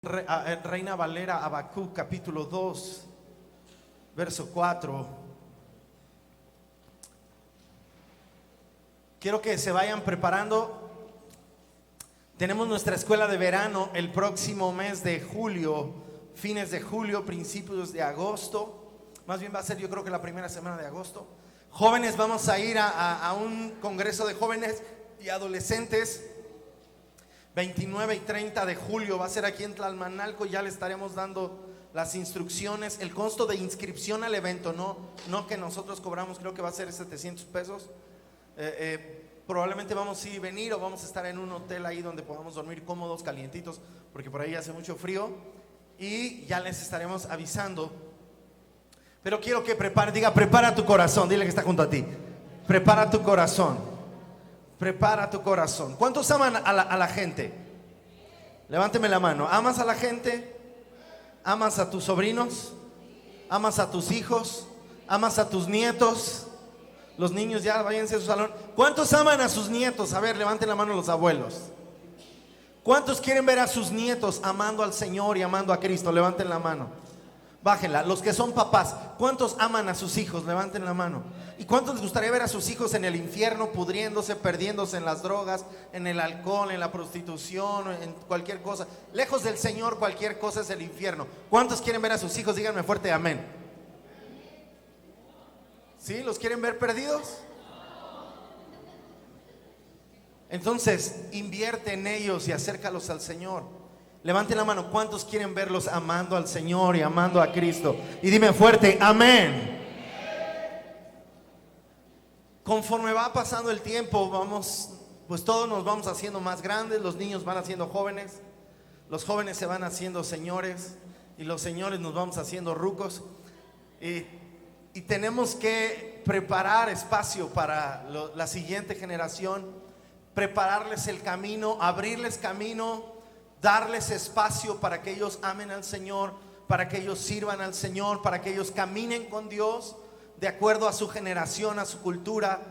Reina Valera, Habacuc capítulo 2 verso 4. Quiero que se vayan preparando. Tenemos nuestra escuela de verano el próximo mes de julio, fines de julio, principios de agosto. Más bien va a ser, yo creo que la primera semana de agosto. Jóvenes, vamos a ir a un congreso de jóvenes y adolescentes. 29 y 30 de julio va a ser aquí en Tlalmanalco. Ya le estaremos dando las instrucciones. El costo de inscripción al evento, no que nosotros cobramos, creo que va a ser 700 pesos. Probablemente vamos a ir venir o vamos a estar en un hotel ahí donde podamos dormir cómodos, calientitos, porque por ahí hace mucho frío. Y ya les estaremos avisando. Pero quiero que diga, prepara tu corazón. Dile que está junto a ti. Prepara tu corazón. Prepara tu corazón. ¿Cuántos aman a la gente? Levánteme la mano. ¿Amas a la gente? ¿Amas a tus sobrinos? ¿Amas a tus hijos? ¿Amas a tus nietos? Los niños ya váyanse a su salón. ¿Cuántos aman a sus nietos? A ver, levanten la mano los abuelos. ¿Cuántos quieren ver a sus nietos amando al Señor y amando a Cristo? Levanten la mano. Bájenla. Los que son papás, ¿cuántos aman a sus hijos? Levanten la mano. ¿Y cuántos les gustaría ver a sus hijos en el infierno, pudriéndose, perdiéndose en las drogas, en el alcohol, en la prostitución, en cualquier cosa? Lejos del Señor, cualquier cosa es el infierno. ¿Cuántos quieren ver a sus hijos? Díganme fuerte amén. ¿Sí? ¿Los quieren ver perdidos? Entonces, invierte en ellos y acércalos al Señor. Levanten la mano. ¿Cuántos quieren verlos amando al Señor y amando a Cristo? Y dime fuerte, amén. Conforme va pasando el tiempo, pues todos nos vamos haciendo más grandes. Los niños van haciendo jóvenes, los jóvenes se van haciendo señores y los señores nos vamos haciendo rucos. Y tenemos que preparar espacio para la siguiente generación, prepararles el camino, abrirles camino, darles espacio para que ellos amen al Señor, para que ellos sirvan al Señor, para que ellos caminen con Dios de acuerdo a su generación, a su cultura,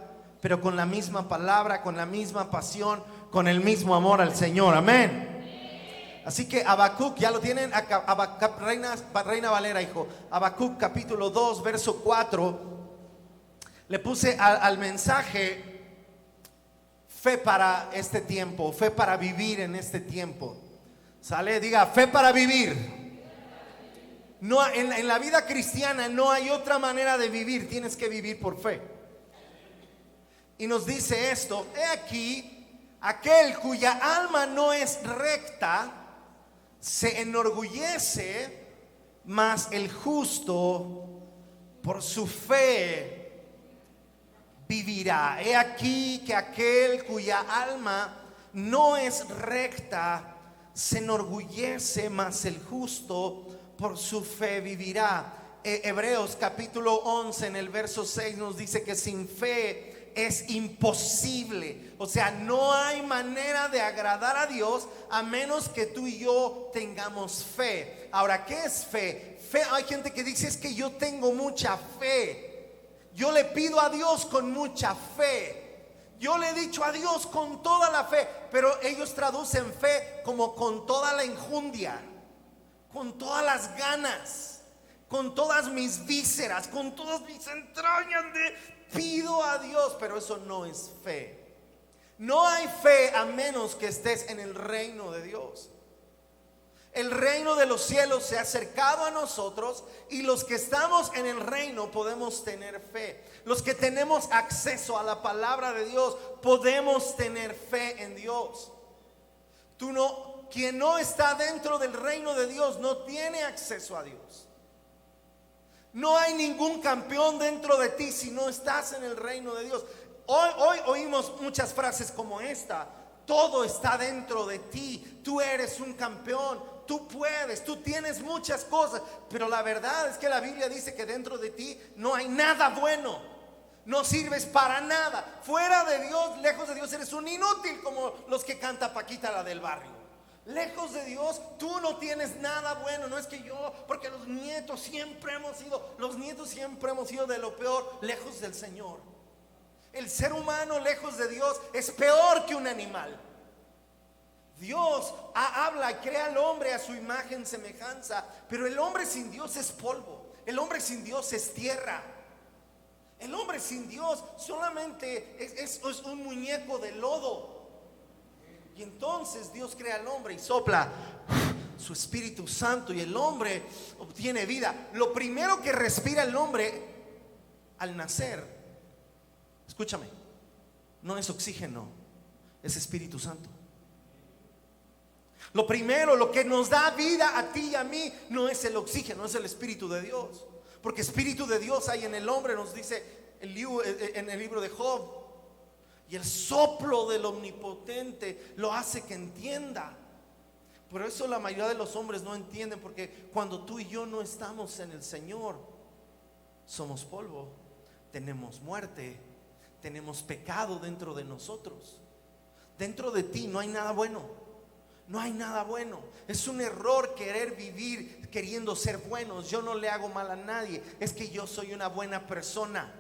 pero con la misma palabra, con la misma pasión, con el mismo amor al Señor. Amén. Así que Habacuc, ya lo tienen, Reina Valera, hijo. Habacuc capítulo 2 verso 4. Le puse al mensaje fe para este tiempo, fe para vivir en este tiempo. Sale, diga, fe para vivir. No, en la vida cristiana no hay otra manera de vivir, tienes que vivir por fe. Y nos dice esto: he aquí, aquel cuya alma no es recta se enorgullece, mas el justo por su fe vivirá. He aquí que aquel cuya alma no es recta se enorgullece, mas el justo por su fe vivirá. Hebreos capítulo 11 en el verso 6 nos dice que sin fe es imposible. O sea, no hay manera de agradar a Dios a menos que tú y yo tengamos fe. Ahora, ¿qué es fe? Fe, hay gente que dice, es que yo tengo mucha fe. Yo le pido a Dios con mucha fe. Yo le he dicho a Dios con toda la fe. Pero ellos traducen fe como con toda la enjundia, con todas las ganas, con todas mis vísceras, con todas mis entrañas pido a Dios. Pero eso no es fe. No hay fe a menos que estés en el reino de Dios. El reino de los cielos se ha acercado a nosotros, y los que estamos en el reino podemos tener fe. Los que tenemos acceso a la palabra de Dios podemos tener fe en Dios. Quien no está dentro del reino de Dios no tiene acceso a Dios. No hay ningún campeón dentro de ti si no estás en el reino de Dios. Hoy oímos muchas frases como esta: todo está dentro de ti, tú eres un campeón, tú puedes, tú tienes muchas cosas. Pero la verdad es que la Biblia dice que dentro de ti no hay nada bueno. No sirves para nada. Fuera de Dios, lejos de Dios, eres un inútil, como los que canta Paquita, la del barrio. Lejos de Dios, tú no tienes nada bueno. No es que yo, porque los nietos siempre hemos sido de lo peor, lejos del Señor. El ser humano lejos de Dios es peor que un animal. Dios habla y crea al hombre a su imagen, semejanza, pero el hombre sin Dios es polvo. El hombre sin Dios es tierra. El hombre sin Dios solamente es un muñeco de lodo. Y entonces Dios crea al hombre y sopla su Espíritu Santo y el hombre obtiene vida. Lo primero que respira el hombre al nacer, escúchame, no es oxígeno, es Espíritu Santo. Lo primero, lo que nos da vida a ti y a mí, no es el oxígeno, es el Espíritu de Dios. Porque Espíritu de Dios hay en el hombre, nos dice en el libro de Job. Y el soplo del Omnipotente lo hace que entienda. Por eso la mayoría de los hombres no entienden, porque cuando tú y yo no estamos en el Señor, somos polvo, tenemos muerte, tenemos pecado dentro de nosotros. Dentro de ti no hay nada bueno. No hay nada bueno. Es un error querer vivir queriendo ser buenos. Yo no le hago mal a nadie. Es que yo soy una buena persona.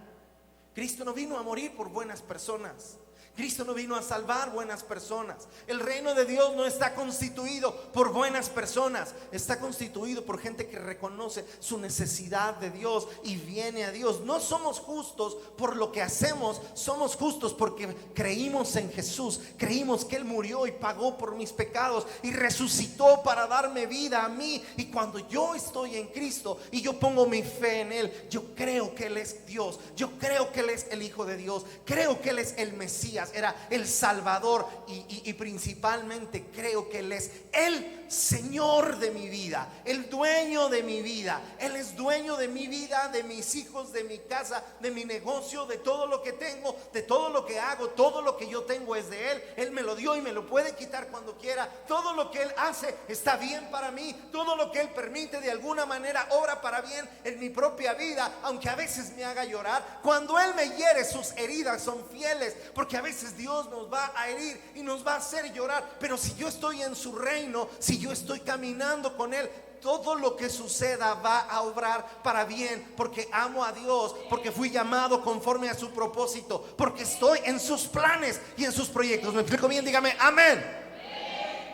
Cristo no vino a morir por buenas personas. Cristo no vino a salvar buenas personas. El reino de Dios no está constituido por buenas personas. Está constituido por gente que reconoce su necesidad de Dios y viene a Dios. No somos justos por lo que hacemos. Somos justos porque creímos en Jesús. Creímos que Él murió y pagó por mis pecados y resucitó para darme vida a mí. Y cuando yo estoy en Cristo y yo pongo mi fe en Él, yo creo que Él es Dios. Yo creo que Él es el Hijo de Dios. Creo que Él es el Mesías. Era el Salvador y principalmente creo que Él es el Señor de mi vida, el dueño de mi vida. Él es dueño de mi vida, de mis hijos, de mi casa, de mi negocio, de todo lo que tengo, de todo lo que hago. Todo lo que yo tengo es de Él. Él me lo dio y me lo puede quitar cuando quiera. Todo lo que Él hace está bien para mí. Todo lo que Él permite de alguna manera obra para bien en mi propia vida, aunque a veces me haga llorar. Cuando Él me hiere, sus heridas son fieles, porque a veces Dios nos va a herir y nos va a hacer llorar. Pero si yo estoy en su reino, si yo estoy caminando con Él, todo lo que suceda va a obrar para bien, porque amo a Dios, porque fui llamado conforme a su propósito, porque estoy en sus planes y en sus proyectos. ¿Me explico bien? Dígame amén.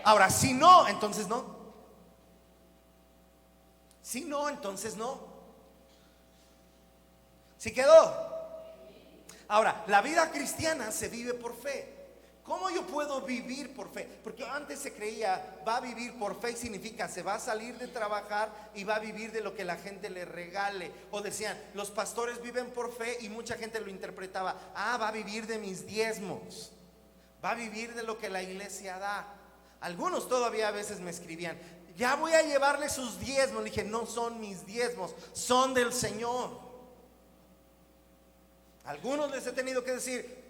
Ahora, si no, entonces no. Si no, entonces no. Si quedó. Ahora, la vida cristiana se vive por fe. ¿Cómo yo puedo vivir por fe? Porque antes se creía, va a vivir por fe significa se va a salir de trabajar y va a vivir de lo que la gente le regale. O decían, los pastores viven por fe, y mucha gente lo interpretaba, va a vivir de mis diezmos, va a vivir de lo que la iglesia da. Algunos todavía a veces me escribían, ya voy a llevarle sus diezmos. Le dije, no son mis diezmos, son del Señor. Algunos les he tenido que decir,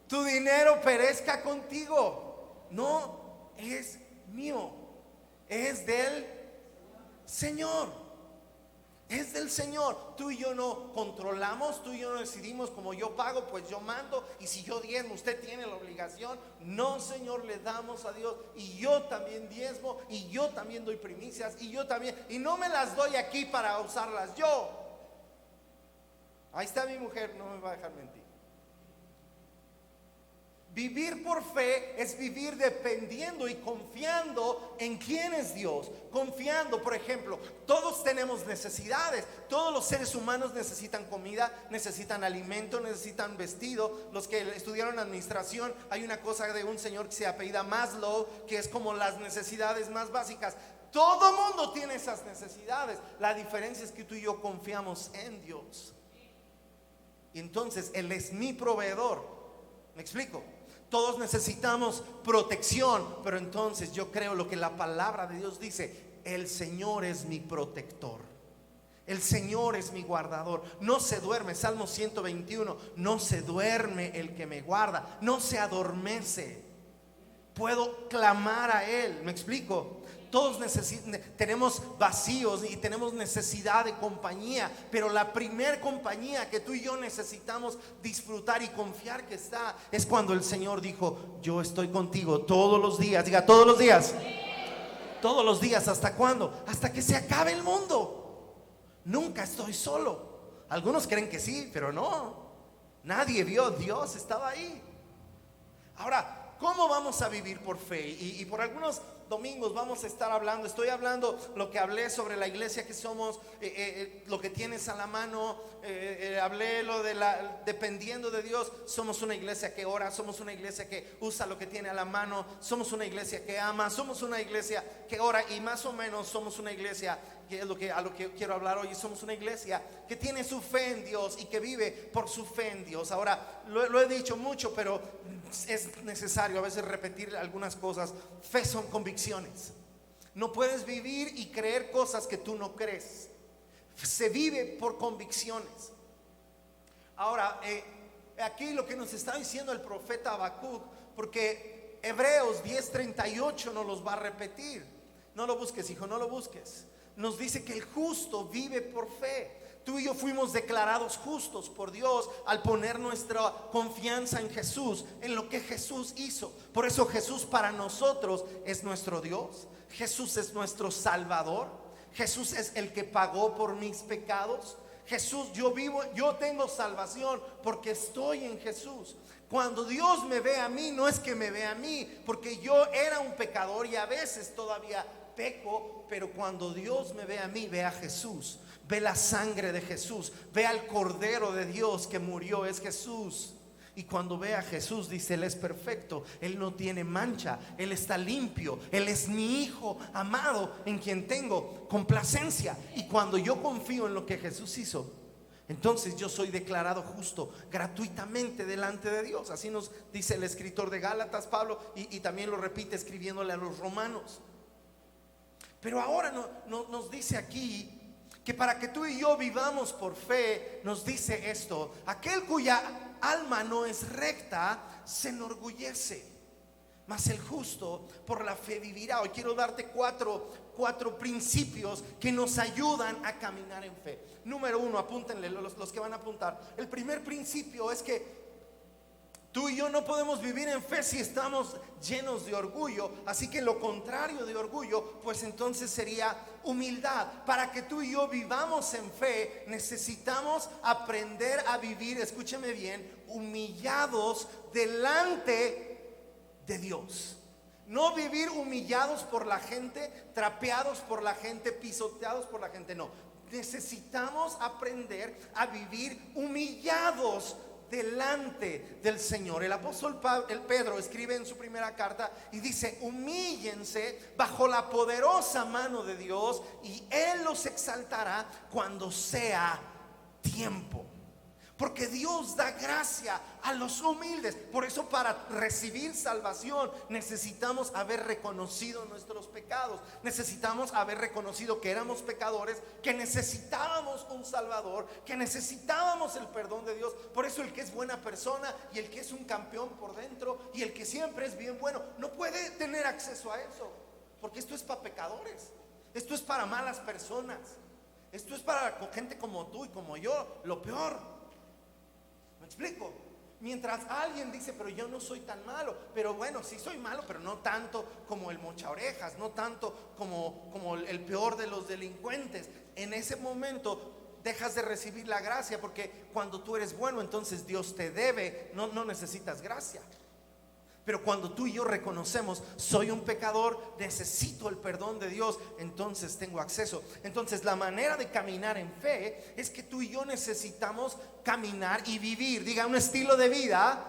tu dinero perezca contigo. No es mío, es del Señor. Es del Señor. Tú y yo no controlamos, tú y yo no decidimos, como yo pago, pues yo mando, y si yo diezmo, usted tiene la obligación. No, Señor, le damos a Dios. Y yo también diezmo, y yo también doy primicias, y yo también, y no me las doy aquí para usarlas yo. Ahí está mi mujer, no me va a dejar mentir. Vivir por fe es vivir dependiendo y confiando en quién es Dios. Confiando, por ejemplo, todos tenemos necesidades. Todos los seres humanos necesitan comida, necesitan alimento, necesitan vestido. Los que estudiaron administración, hay una cosa de un señor que se apellida Maslow, que es como las necesidades más básicas. Todo mundo tiene esas necesidades. La diferencia es que tú y yo confiamos en Dios. Y entonces Él es mi proveedor. ¿Me explico? Todos necesitamos protección, pero entonces yo creo lo que la palabra de Dios dice: el Señor es mi protector, el Señor es mi guardador. No se duerme, Salmo 121, no se duerme el que me guarda, no se adormece. Puedo clamar a Él. ¿Me explico? Todos tenemos vacíos y tenemos necesidad de compañía, pero la primer compañía que tú y yo necesitamos disfrutar y confiar que está es cuando el Señor dijo: yo estoy contigo todos los días. Diga, todos los días. Todos los días. ¿Hasta cuándo? Hasta que se acabe el mundo. Nunca estoy solo. Algunos creen que sí, pero no. Nadie vio, Dios estaba ahí. Ahora, ¿cómo vamos a vivir por fe? Y por algunos domingos vamos a estar hablando, estoy hablando lo que hablé sobre la iglesia que somos, lo que tienes a la mano, hablé lo de dependiendo de Dios. Somos una iglesia que ora, somos una iglesia que usa lo que tiene a la mano, somos una iglesia que ama, somos una iglesia que ora, y más o menos somos una iglesia, que es a lo que quiero hablar hoy. Somos una iglesia que tiene su fe en Dios y que vive por su fe en Dios. Ahora, lo he dicho mucho, pero es necesario a veces repetir algunas cosas. Fe son convicciones. No puedes vivir y creer cosas que tú no crees. Se vive por convicciones. Ahora, aquí lo que nos está diciendo el profeta Habacuc, porque Hebreos 10:38 nos los va a repetir. No lo busques, hijo, no lo busques. Nos dice que el justo vive por fe. Tú y yo fuimos declarados justos por Dios al poner nuestra confianza en Jesús, en lo que Jesús hizo. Por eso Jesús para nosotros es nuestro Dios. Jesús es nuestro Salvador. Jesús es el que pagó por mis pecados. Jesús, yo tengo salvación porque estoy en Jesús. Cuando Dios me ve a mí, no es que me ve a mí, porque yo era un pecador y a veces todavía peco, pero cuando Dios me ve a mí, ve a Jesús, ve la sangre de Jesús, ve al Cordero de Dios que murió, es Jesús. Y cuando ve a Jesús, dice: Él es perfecto, Él no tiene mancha, Él está limpio, Él es mi Hijo amado en quien tengo complacencia. Y cuando yo confío en lo que Jesús hizo, entonces yo soy declarado justo gratuitamente delante de Dios. Así nos dice el escritor de Gálatas, Pablo, y también lo repite escribiéndole a los romanos. Pero ahora nos dice aquí que para que tú y yo vivamos por fe, nos dice esto: aquel cuya alma no es recta se enorgullece, mas el justo por la fe vivirá. Hoy quiero darte cuatro principios que nos ayudan a caminar en fe. Número uno, apúntenle los que van a apuntar. El primer principio es que tú y yo no podemos vivir en fe si estamos llenos de orgullo. Así que lo contrario de orgullo, pues entonces sería humildad. Para que tú y yo vivamos en fe, necesitamos aprender a vivir, escúcheme bien, humillados delante de Dios. No vivir humillados por la gente, trapeados por la gente, pisoteados por la gente, no. Necesitamos aprender a vivir humillados delante del Señor. El apóstol Pedro escribe en su primera carta y dice: humíllense bajo la poderosa mano de Dios y Él los exaltará cuando sea tiempo. Porque Dios da gracia a los humildes. Por eso, para recibir salvación, necesitamos haber reconocido nuestros pecados. Necesitamos haber reconocido que éramos pecadores, que necesitábamos un Salvador, que necesitábamos el perdón de Dios. Por eso el que es buena persona y el que es un campeón por dentro y el que siempre es bien bueno, no puede tener acceso a eso. Porque esto es para pecadores. Esto es para malas personas. Esto es para gente como tú y como yo. Lo peor. ¿Me explico? Mientras alguien dice: pero yo no soy tan malo. Pero bueno, sí soy malo, pero no tanto como el mocha orejas, no tanto como el peor de los delincuentes. En ese momento dejas de recibir la gracia, porque cuando tú eres bueno, entonces Dios te debe, no necesitas gracia. Pero cuando tú y yo reconocemos: soy un pecador, necesito el perdón de Dios, entonces tengo acceso. Entonces la manera de caminar en fe es que tú y yo necesitamos caminar y vivir, diga, un estilo de vida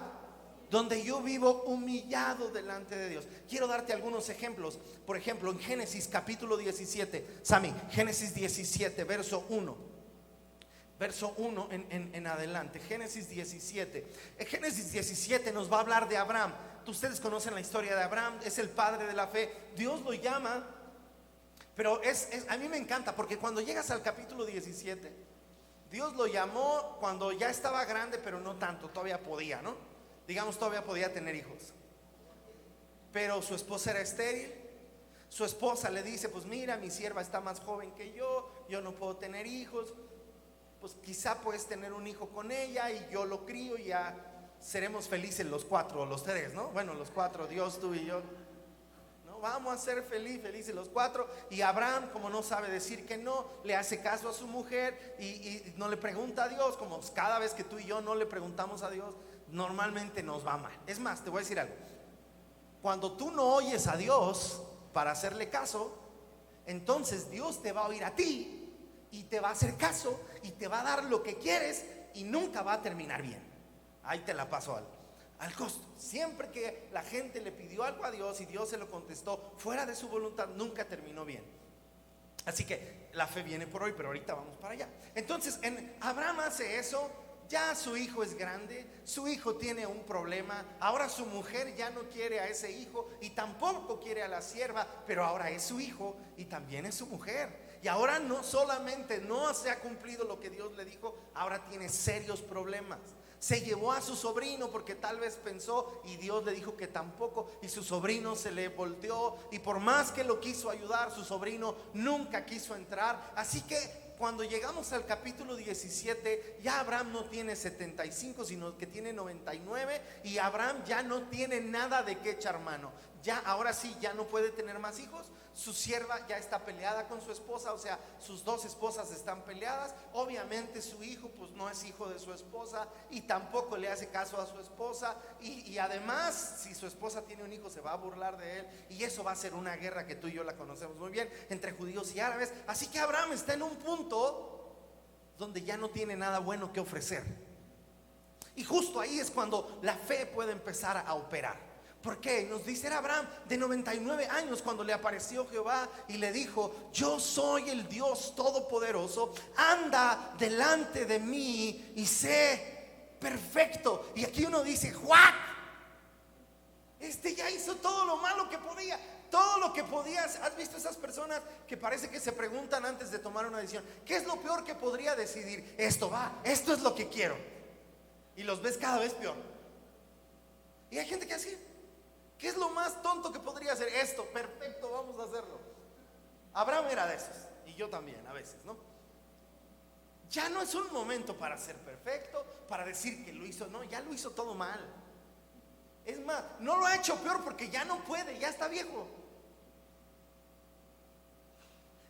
donde yo vivo humillado delante de Dios. Quiero darte algunos ejemplos. Por ejemplo, en Génesis capítulo 17, Sammy, Génesis 17, verso 1. Verso 1 en adelante. Génesis 17. En Génesis 17 nos va a hablar de Abraham. Ustedes conocen la historia de Abraham, es el padre de la fe. Dios lo llama, pero a mí me encanta, porque cuando llegas al capítulo 17, Dios lo llamó cuando ya estaba grande, pero no tanto, todavía podía, ¿no? Digamos, todavía podía tener hijos. Pero su esposa era estéril. Su esposa le dice: pues mira, mi sierva está más joven que yo no puedo tener hijos. Pues quizá puedes tener un hijo con ella y yo lo crío y ya seremos felices los cuatro o los tres, ¿no? Bueno, los cuatro, Dios, tú y yo, ¿no? Vamos a ser felices los cuatro. Y Abraham, como no sabe decir que no, le hace caso a su mujer y no le pregunta a Dios. Como cada vez que tú y yo no le preguntamos a Dios, normalmente nos va mal. Es más, te voy a decir algo: cuando tú no oyes a Dios para hacerle caso, entonces Dios te va a oír a ti y te va a hacer caso y te va a dar lo que quieres y nunca va a terminar bien. Ahí te la paso al costo. Siempre que la gente le pidió algo a Dios y Dios se lo contestó fuera de su voluntad, nunca terminó bien. Así que la fe viene por hoy, pero ahorita vamos para allá. Entonces Abraham hace eso. Ya su hijo es grande, su hijo tiene un problema. Ahora su mujer ya no quiere a ese hijo y tampoco quiere a la sierva, pero ahora es su hijo y también es su mujer. Y ahora no solamente no se ha cumplido lo que Dios le dijo, ahora tiene serios problemas. Se llevó a su sobrino porque tal vez pensó y Dios le dijo que tampoco, y su sobrino se le volteó, y por más que lo quiso ayudar, su sobrino nunca quiso entrar. Así que cuando llegamos al capítulo 17, ya Abraham no tiene 75, sino que tiene 99, y Abraham ya no tiene nada de qué echar mano. Ya, ahora sí, ya no puede tener más hijos. Su sierva ya está peleada con su esposa, o sea, sus dos esposas están peleadas. Obviamente su hijo pues no es hijo de su esposa y tampoco le hace caso a su esposa, y además, si su esposa tiene un hijo, se va a burlar de él, y eso va a ser una guerra que tú y yo la conocemos muy bien, entre judíos y árabes. Así que Abraham está en un punto donde ya no tiene nada bueno que ofrecer, y justo ahí es cuando la fe puede empezar a operar. ¿Por qué? Nos dice: era Abraham de 99 años cuando le apareció Jehová y le dijo: yo soy el Dios todopoderoso, anda delante de mí y sé perfecto. Y aquí uno dice: ¿what? Este ya hizo todo lo malo que podía, todo lo que podías. ¿Has visto esas personas que parece que se preguntan antes de tomar una decisión: ¿qué es lo peor que podría decidir? Esto es lo que quiero. Y los ves cada vez peor. Y hay gente que así: ¿qué es lo más tonto que podría hacer? Esto, perfecto, vamos a hacerlo. Abraham era de esos, y yo también a veces, ¿no? Ya no es un momento para ser perfecto, para decir que lo hizo, no, ya lo hizo todo mal. Es más, no lo ha hecho peor porque ya no puede, ya está viejo.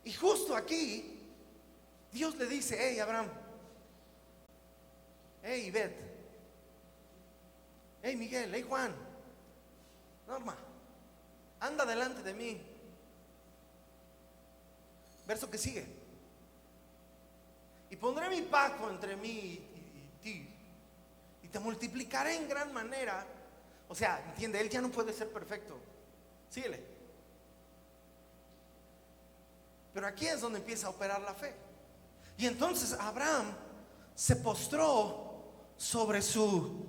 Y justo aquí Dios le dice: hey Abraham, hey Ivette, hey Miguel, hey Juan, Norma, anda delante de mí. Verso que sigue: y pondré mi pacto entre mí y ti, y te multiplicaré en gran manera. O sea, entiende, él ya no puede ser perfecto. Síguele. Pero aquí es donde empieza a operar la fe. Y entonces Abraham se postró sobre su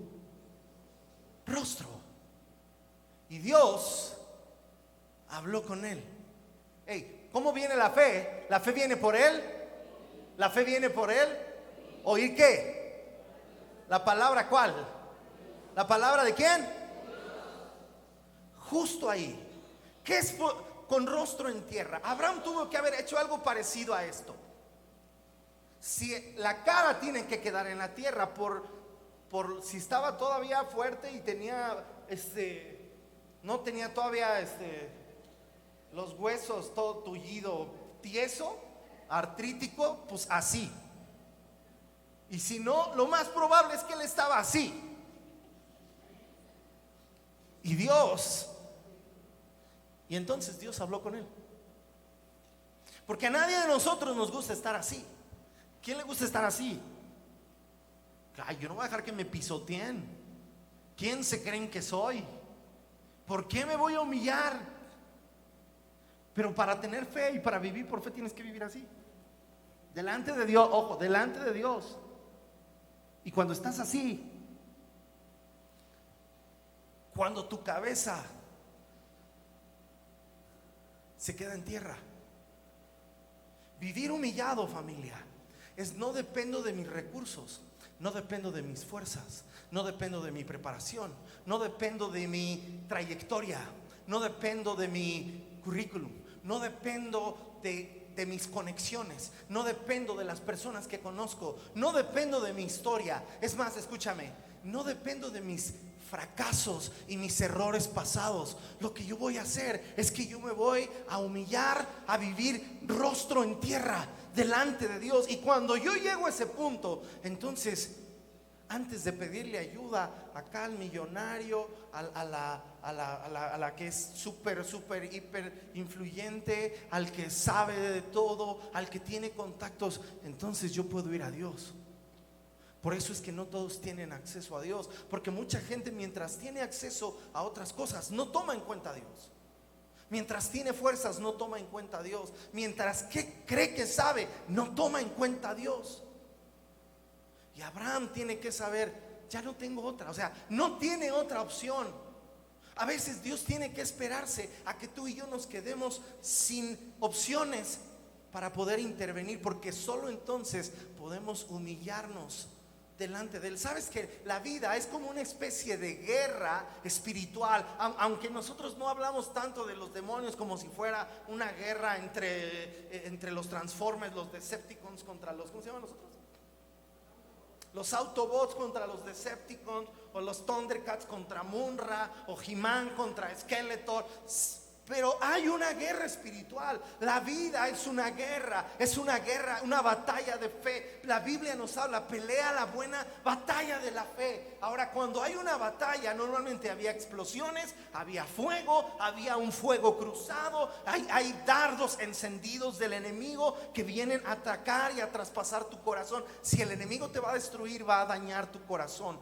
rostro, y Dios habló con él. Hey, ¿cómo viene la fe? ¿La fe viene por él? ¿La fe viene por él? ¿Oír qué? ¿La palabra cuál? ¿La palabra de quién? Justo ahí. ¿Qué es con rostro en tierra? Abraham tuvo que haber hecho algo parecido a esto. Si la cara tiene que quedar en la tierra, por si estaba todavía fuerte y tenía no tenía todavía los huesos todo tullido, tieso, artrítico, pues así. Y si no, lo más probable es que él estaba así. Y entonces Dios habló con él. Porque a nadie de nosotros nos gusta estar así. ¿Quién le gusta estar así? Ay, yo no voy a dejar que me pisoteen. ¿Quién se creen que soy? ¿Por qué me voy a humillar? Pero para tener fe y para vivir por fe tienes que vivir así, delante de Dios. Ojo, delante de Dios. Y cuando estás así, cuando tu cabeza se queda en tierra, vivir humillado, familia, es: no dependo de mis recursos, no dependo de mis fuerzas, no dependo de mi preparación, no dependo de mi trayectoria, no dependo de mi currículum, no dependo de mis conexiones, no dependo de las personas que conozco, no dependo de mi historia. Es más, escúchame, no dependo de mis fracasos y mis errores pasados. Lo que yo voy a hacer es que yo me voy a humillar, a vivir rostro en tierra delante de Dios. Y cuando yo llego a ese punto, entonces, antes de pedirle ayuda acá al millonario, a la que es súper, hiper influyente, al que sabe de todo, al que tiene contactos, entonces yo puedo ir a Dios. Por eso es que no todos tienen acceso a Dios, porque mucha gente, mientras tiene acceso a otras cosas, no toma en cuenta a Dios. Mientras tiene fuerzas, no toma en cuenta a Dios. Mientras que cree que sabe, no toma en cuenta a Dios. Y Abraham tiene que saber, ya no tengo otra, o sea, no tiene otra opción. A veces Dios tiene que esperarse a que tú y yo nos quedemos sin opciones para poder intervenir, porque solo entonces podemos humillarnos delante de Él. Sabes que la vida es como una especie de guerra espiritual, aunque nosotros no hablamos tanto de los demonios como si fuera una guerra entre los Transformers, los Decepticons contra los, ¿cómo se llaman los otros? Los Autobots contra los Decepticons, o los Thundercats contra Munra, o He-Man contra Skeletor. Pero hay una guerra espiritual. La vida es una guerra, una batalla de fe. La Biblia nos habla, pelea la buena batalla de la fe. Ahora, cuando hay una batalla, normalmente había explosiones, había fuego, había un fuego cruzado, hay dardos encendidos del enemigo que vienen a atacar y a traspasar tu corazón. Si el enemigo te va a destruir, va a dañar tu corazón.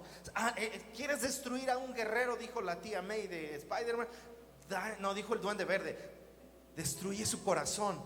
¿Quieres destruir a un guerrero? Dijo la tía May de Spider-Man. No, dijo el Duende Verde, destruye su corazón.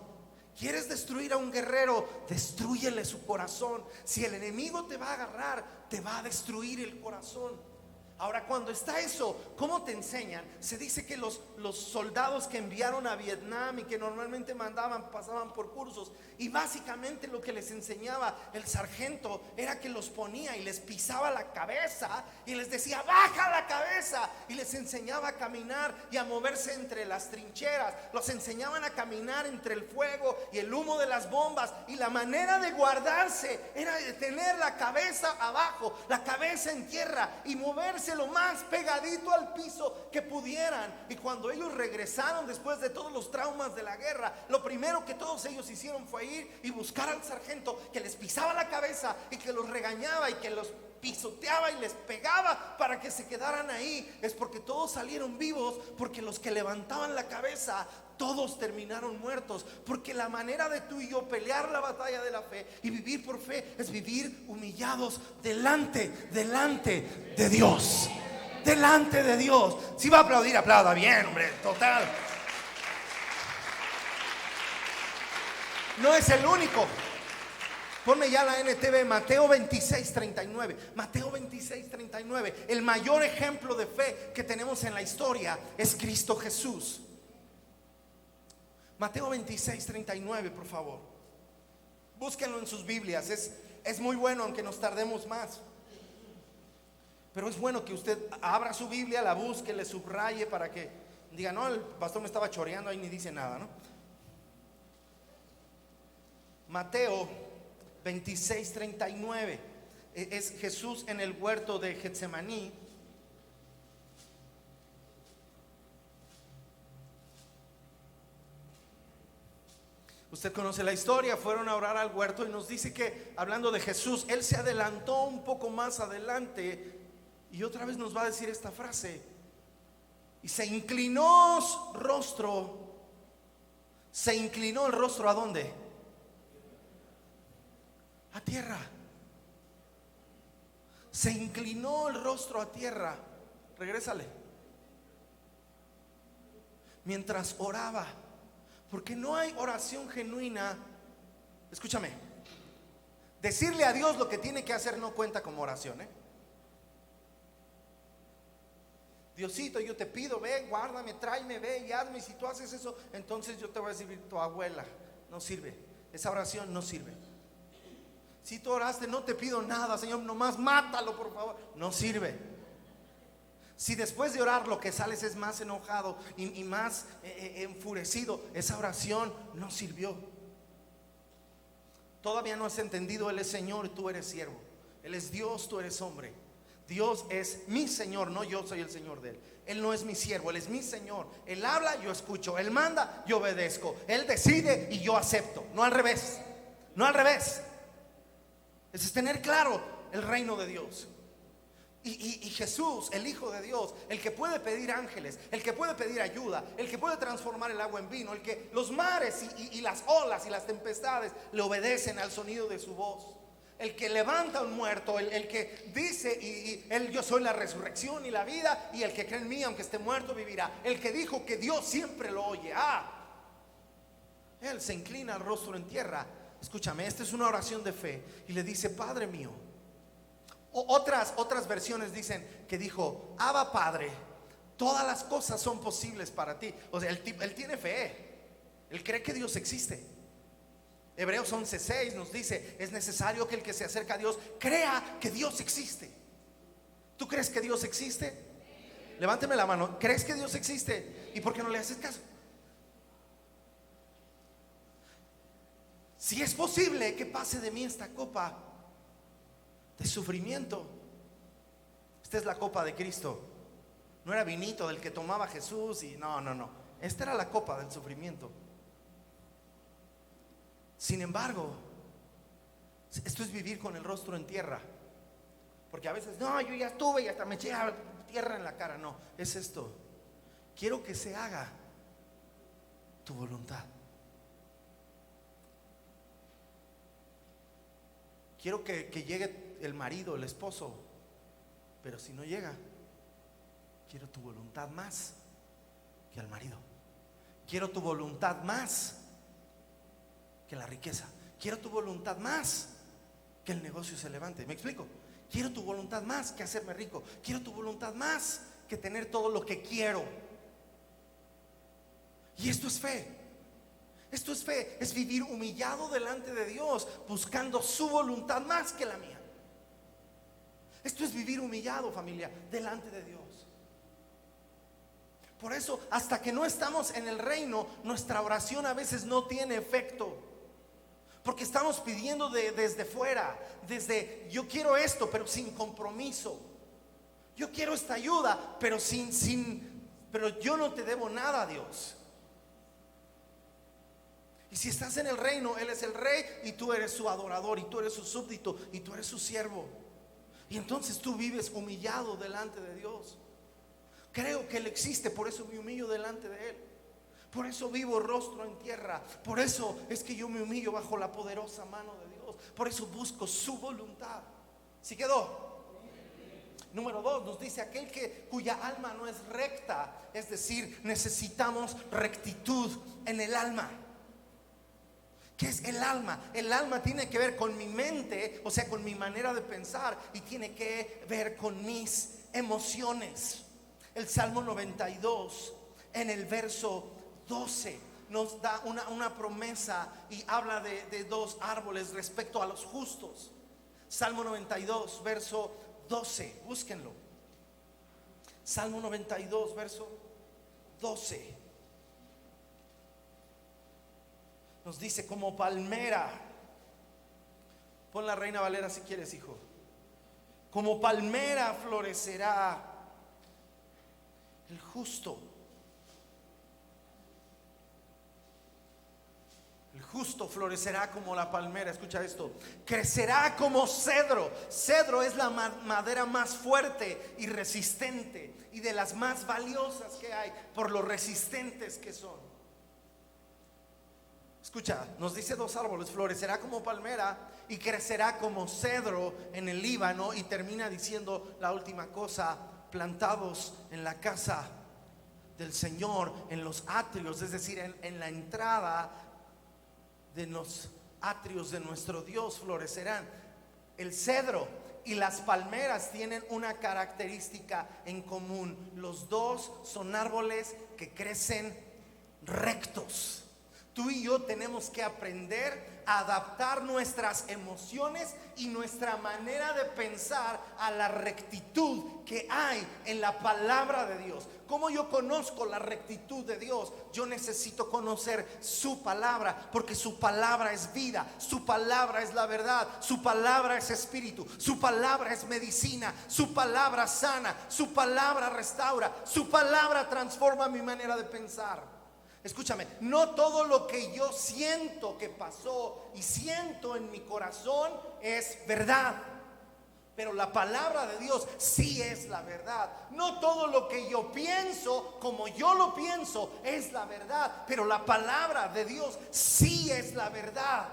¿Quieres destruir a un guerrero? Destrúyele su corazón. Si el enemigo te va a agarrar, te va a destruir el corazón. Ahora, cuando está eso, ¿cómo te enseñan? Se dice que los soldados que enviaron a Vietnam y que normalmente pasaban por cursos, y básicamente lo que les enseñaba el sargento era que los ponía y les pisaba la cabeza y les decía, baja la cabeza, y les enseñaba a caminar y a moverse entre las trincheras. Los enseñaban a caminar entre el fuego y el humo de las bombas, y la manera de guardarse era de tener la cabeza abajo, la cabeza en tierra, y moverse lo más pegadito al piso que pudieran. Y cuando ellos regresaron después de todos los traumas de la guerra, lo primero que todos ellos hicieron fue ir y buscar al sargento que les pisaba la cabeza y que los regañaba y que los pisoteaba y les pegaba para que se quedaran ahí. Es porque todos salieron vivos, porque los que levantaban la cabeza, todos terminaron muertos. Porque la manera de tú y yo pelear la batalla de la fe y vivir por fe es vivir humillados delante de Dios. Delante de Dios. Si va a aplaudir, aplauda bien, hombre, total. No es el único. Ponme ya la NTV, Mateo 26:39. Mateo 26:39. El mayor ejemplo de fe que tenemos en la historia es Cristo Jesús. Mateo 26:39, por favor. Búsquenlo en sus Biblias. Es muy bueno, aunque nos tardemos más. Pero es bueno que usted abra su Biblia, la busque, le subraye para que diga, no, el pastor me estaba choreando, ahí ni dice nada, ¿no? Mateo 26:39. Es Jesús en el huerto de Getsemaní. Usted conoce la historia, fueron a orar al huerto y nos dice que, hablando de Jesús, Él se adelantó un poco más adelante y otra vez nos va a decir esta frase: y se inclinó el rostro ¿a dónde? A tierra. Se inclinó el rostro a tierra. Regrésale. Mientras oraba. Porque no hay oración genuina. Escúchame. Decirle a Dios lo que tiene que hacer no cuenta como oración, ¿eh? Diosito, yo te pido, ve, guárdame, tráeme, ve y hazme. Y si tú haces eso, entonces yo te voy a decir, tu abuela. No sirve. Esa oración no sirve. Si tú oraste, no te pido nada, Señor, nomás mátalo, por favor. No sirve. Si después de orar lo que sales es más enojado y más enfurecido, esa oración no sirvió. Todavía no has entendido. Él es Señor, tú eres siervo. Él es Dios, tú eres hombre. Dios es mi Señor, no yo soy el Señor de Él. Él no es mi siervo, Él es mi Señor. Él habla, yo escucho. Él manda, yo obedezco. Él decide y yo acepto. No al revés. No al revés. Eso es tener claro el reino de Dios. Y Jesús, el Hijo de Dios, el que puede pedir ángeles, el que puede pedir ayuda, el que puede transformar el agua en vino, el que los mares y las olas y las tempestades le obedecen al sonido de su voz, el que levanta a un muerto, el que dice yo soy la resurrección y la vida, y el que cree en mí aunque esté muerto vivirá, el que dijo que Dios siempre lo oye. Él se inclina el rostro en tierra. Escúchame, esta es una oración de fe y le dice: Padre mío. Otras versiones dicen que dijo: Abba Padre, todas las cosas son posibles para ti. O sea, él tiene fe, él cree que Dios existe. Hebreos 11:6 nos dice: es necesario que el que se acerca a Dios crea que Dios existe. ¿Tú crees que Dios existe? Levánteme la mano. ¿Crees que Dios existe? ¿Y por qué no le haces caso? Si es posible que pase de mí esta copa de sufrimiento. Esta es la copa de Cristo. No era vinito del que tomaba Jesús y no. Esta era la copa del sufrimiento. Sin embargo, esto es vivir con el rostro en tierra. Porque a veces, no, yo ya estuve y hasta me eché tierra en la cara. No, es esto: quiero que se haga tu voluntad. Quiero que llegue el marido, el esposo, pero si no llega, quiero tu voluntad más que al marido. Quiero tu voluntad más que la riqueza. Quiero tu voluntad más que el negocio se levante. ¿Me explico? Quiero tu voluntad más que hacerme rico. Quiero tu voluntad más que tener todo lo que quiero. Y esto es fe. Esto es fe, es vivir humillado delante de Dios, buscando su voluntad más que la mía. Esto es vivir humillado, familia, delante de Dios. Por eso, hasta que no estamos en el reino, nuestra oración a veces no tiene efecto. Porque estamos pidiendo desde fuera, desde yo quiero esto, pero sin compromiso. Yo quiero esta ayuda, pero pero yo no te debo nada a Dios. Y si estás en el reino, Él es el rey y tú eres su adorador, y tú eres su súbdito, y tú eres su siervo. Y entonces tú vives humillado delante de Dios. Creo que Él existe, por eso me humillo delante de Él. Por eso vivo rostro en tierra. Por eso es que yo me humillo bajo la poderosa mano de Dios. Por eso busco su voluntad. ¿Sí quedó? Número 2 nos dice: aquel cuya alma no es recta. Es decir, necesitamos rectitud en el alma. ¿Qué es el alma? El alma tiene que ver con mi mente, o sea, con mi manera de pensar, y tiene que ver con mis emociones. El Salmo 92, en el verso 12, nos da una promesa y habla de dos árboles respecto a los justos. Salmo 92, verso 12, búsquenlo. Salmo 92, verso 12. Nos dice: como palmera. Pon la Reina Valera si quieres, hijo. Como palmera florecerá el justo. El justo florecerá como la palmera. Escucha esto: crecerá como cedro. Cedro es la madera más fuerte y resistente, y de las más valiosas que hay, por lo resistentes que son. Escucha, nos dice dos árboles: florecerá como palmera y crecerá como cedro en el Líbano. Y termina diciendo la última cosa: plantados en la casa del Señor, en los atrios, es decir, en la entrada de los atrios de nuestro Dios florecerán. El cedro y las palmeras tienen una característica en común: los dos son árboles que crecen rectos. Tú y yo tenemos que aprender a adaptar nuestras emociones y nuestra manera de pensar a la rectitud que hay en la palabra de Dios. ¿Cómo yo conozco la rectitud de Dios? Yo necesito conocer su palabra, porque su palabra es vida, su palabra es la verdad, su palabra es espíritu, su palabra es medicina, su palabra sana, su palabra restaura, su palabra transforma mi manera de pensar. Escúchame, no todo lo que yo siento que pasó y siento en mi corazón es verdad, pero la palabra de Dios sí es la verdad. No todo lo que yo pienso como yo lo pienso es la verdad, pero la palabra de Dios sí es la verdad.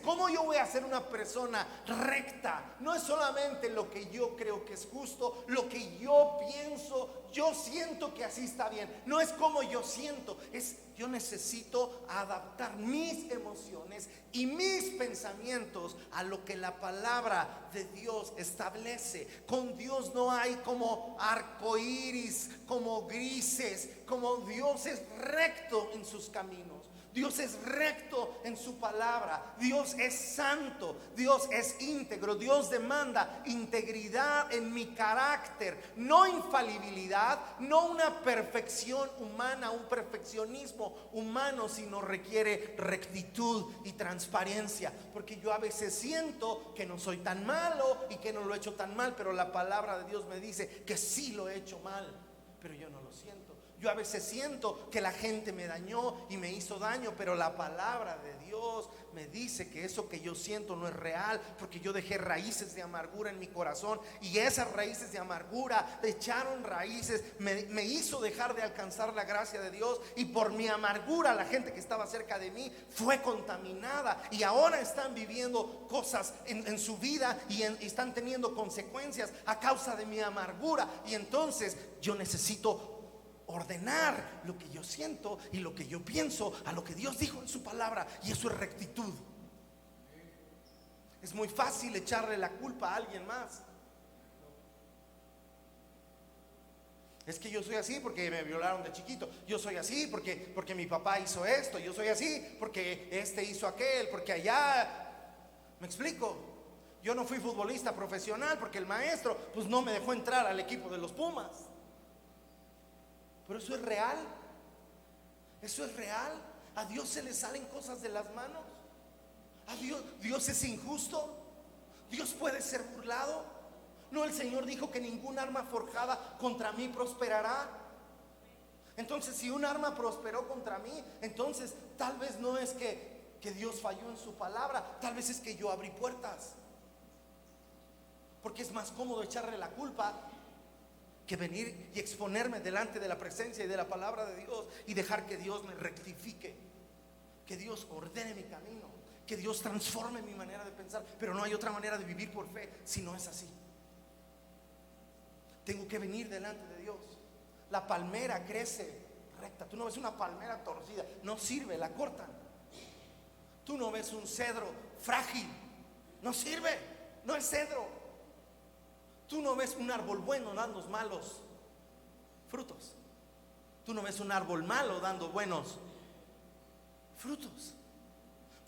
¿Cómo yo voy a ser una persona recta? No es solamente lo que yo creo que es justo, lo que yo pienso, yo siento que así está bien. No es como yo siento, es yo necesito adaptar mis emociones y mis pensamientos a lo que la palabra de Dios establece. Con Dios no hay como arcoíris, como grises, como Dios es recto en sus caminos. Dios es recto en su palabra. Dios es santo. Dios es íntegro. Dios demanda integridad en mi carácter, no infalibilidad, no una perfección humana, un perfeccionismo humano, sino requiere rectitud y transparencia. Porque yo a veces siento que no soy tan malo y que no lo he hecho tan mal, pero la palabra de Dios me dice que sí lo he hecho mal, pero yo no lo siento. Yo a veces siento que la gente me dañó y me hizo daño, pero la palabra de Dios me dice que eso que yo siento no es real, porque yo dejé raíces de amargura en mi corazón, y esas raíces de amargura echaron raíces, me hizo dejar de alcanzar la gracia de Dios, y por mi amargura la gente que estaba cerca de mí fue contaminada, y ahora están viviendo cosas en su vida y están teniendo consecuencias a causa de mi amargura. Y entonces yo necesito ordenar lo que yo siento y lo que yo pienso a lo que Dios dijo en su palabra, y eso es rectitud. Es muy fácil echarle la culpa a alguien más. Es que yo soy así porque me violaron de chiquito, yo soy así porque mi papá hizo esto, yo soy así porque este hizo aquel, porque allá. ¿Me explico? Yo no fui futbolista profesional porque el maestro pues no me dejó entrar al equipo de los Pumas. Pero eso es real. Eso es real. A Dios se le salen cosas de las manos. A Dios es injusto. Dios puede ser burlado. No, el Señor dijo que ningún arma forjada contra mí prosperará. Entonces, si un arma prosperó contra mí, entonces tal vez no es que Dios falló en su palabra, tal vez es que yo abrí puertas. Porque es más cómodo echarle la culpa que venir y exponerme delante de la presencia y de la palabra de Dios y dejar que Dios me rectifique, que Dios ordene mi camino, que Dios transforme mi manera de pensar. Pero no hay otra manera de vivir por fe si no es así. Tengo que venir delante de Dios. La palmera crece recta. Tú no ves una palmera torcida, no sirve, la cortan. Tú no ves un cedro frágil, no sirve, no es cedro. Tú no ves un árbol bueno dando malos frutos. Tú no ves un árbol malo dando buenos frutos.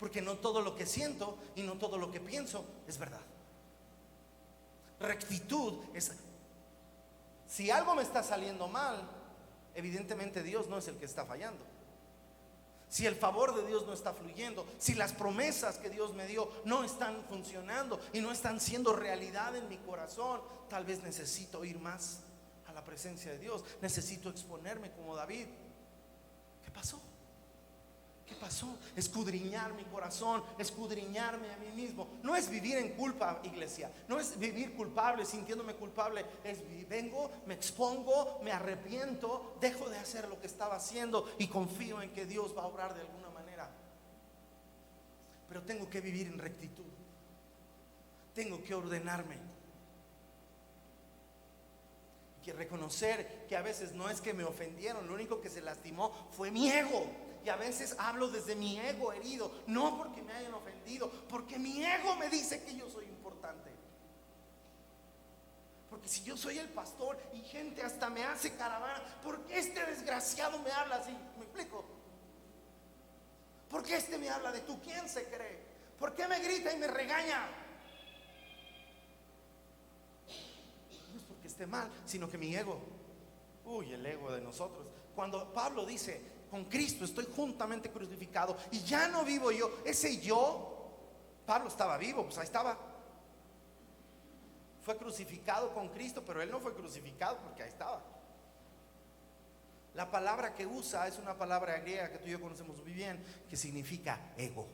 Porque no todo lo que siento y no todo lo que pienso es verdad. Rectitud es: si algo me está saliendo mal, evidentemente Dios no es el que está fallando. Si el favor de Dios no está fluyendo, si las promesas que Dios me dio no están funcionando y no están siendo realidad en mi corazón, tal vez necesito ir más a la presencia de Dios. Necesito exponerme como David. ¿Qué pasó? ¿Qué pasó? Escudriñar mi corazón, escudriñarme a mí mismo. No es vivir en culpa, iglesia. No es vivir culpable, sintiéndome culpable. Es vengo, me expongo, me arrepiento, dejo de hacer lo que estaba haciendo y confío en que Dios va a obrar de alguna manera. Pero tengo que vivir en rectitud. Tengo que ordenarme. Que reconocer que a veces no es que me ofendieron, lo único que se lastimó fue mi ego. Y a veces hablo desde mi ego herido, no porque me hayan ofendido, porque mi ego me dice que yo soy importante. Porque si yo soy el pastor y gente hasta me hace caravana, ¿por qué este desgraciado me habla así? ¿Me explico? ¿Por qué este me habla de tú? ¿Quién se cree? ¿Por qué me grita y me regaña? No es porque esté mal, sino que mi ego Uy, el ego de nosotros. Cuando Pablo dice, con Cristo estoy juntamente crucificado y ya no vivo yo, ese yo, Pablo estaba vivo, pues ahí estaba. Fue crucificado con Cristo, pero él no fue crucificado porque ahí estaba. La palabra que usa es una palabra griega que tú y yo conocemos muy bien, que significa ego.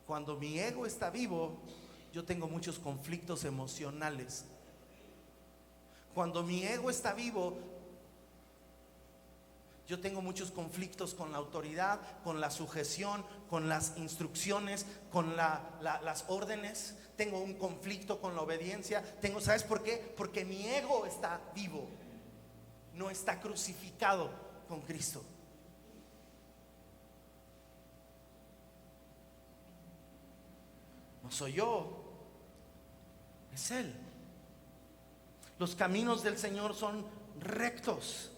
Cuando mi ego está vivo, yo tengo muchos conflictos emocionales. Cuando mi ego está vivo, yo tengo muchos conflictos con la autoridad, con la sujeción, con las instrucciones, con las órdenes. Tengo un conflicto con la obediencia. ¿Sabes por qué? Porque mi ego está vivo, no está crucificado con Cristo. No soy yo, es Él. Los caminos del Señor son rectos.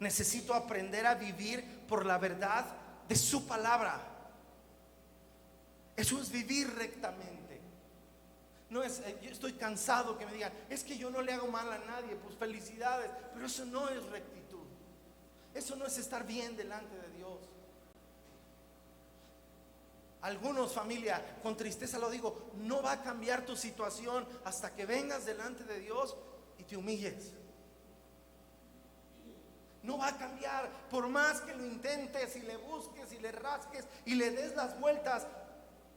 Necesito aprender a vivir por la verdad de su palabra. Eso es vivir rectamente. No es, yo estoy cansado que me digan, es que yo no le hago mal a nadie. Pues felicidades, pero eso no es rectitud. Eso no es estar bien delante de Dios. Algunos, familia, con tristeza lo digo, no va a cambiar tu situación hasta que vengas delante de Dios y te humilles. No va a cambiar, por más que lo intentes y le busques y le rasques y le des las vueltas,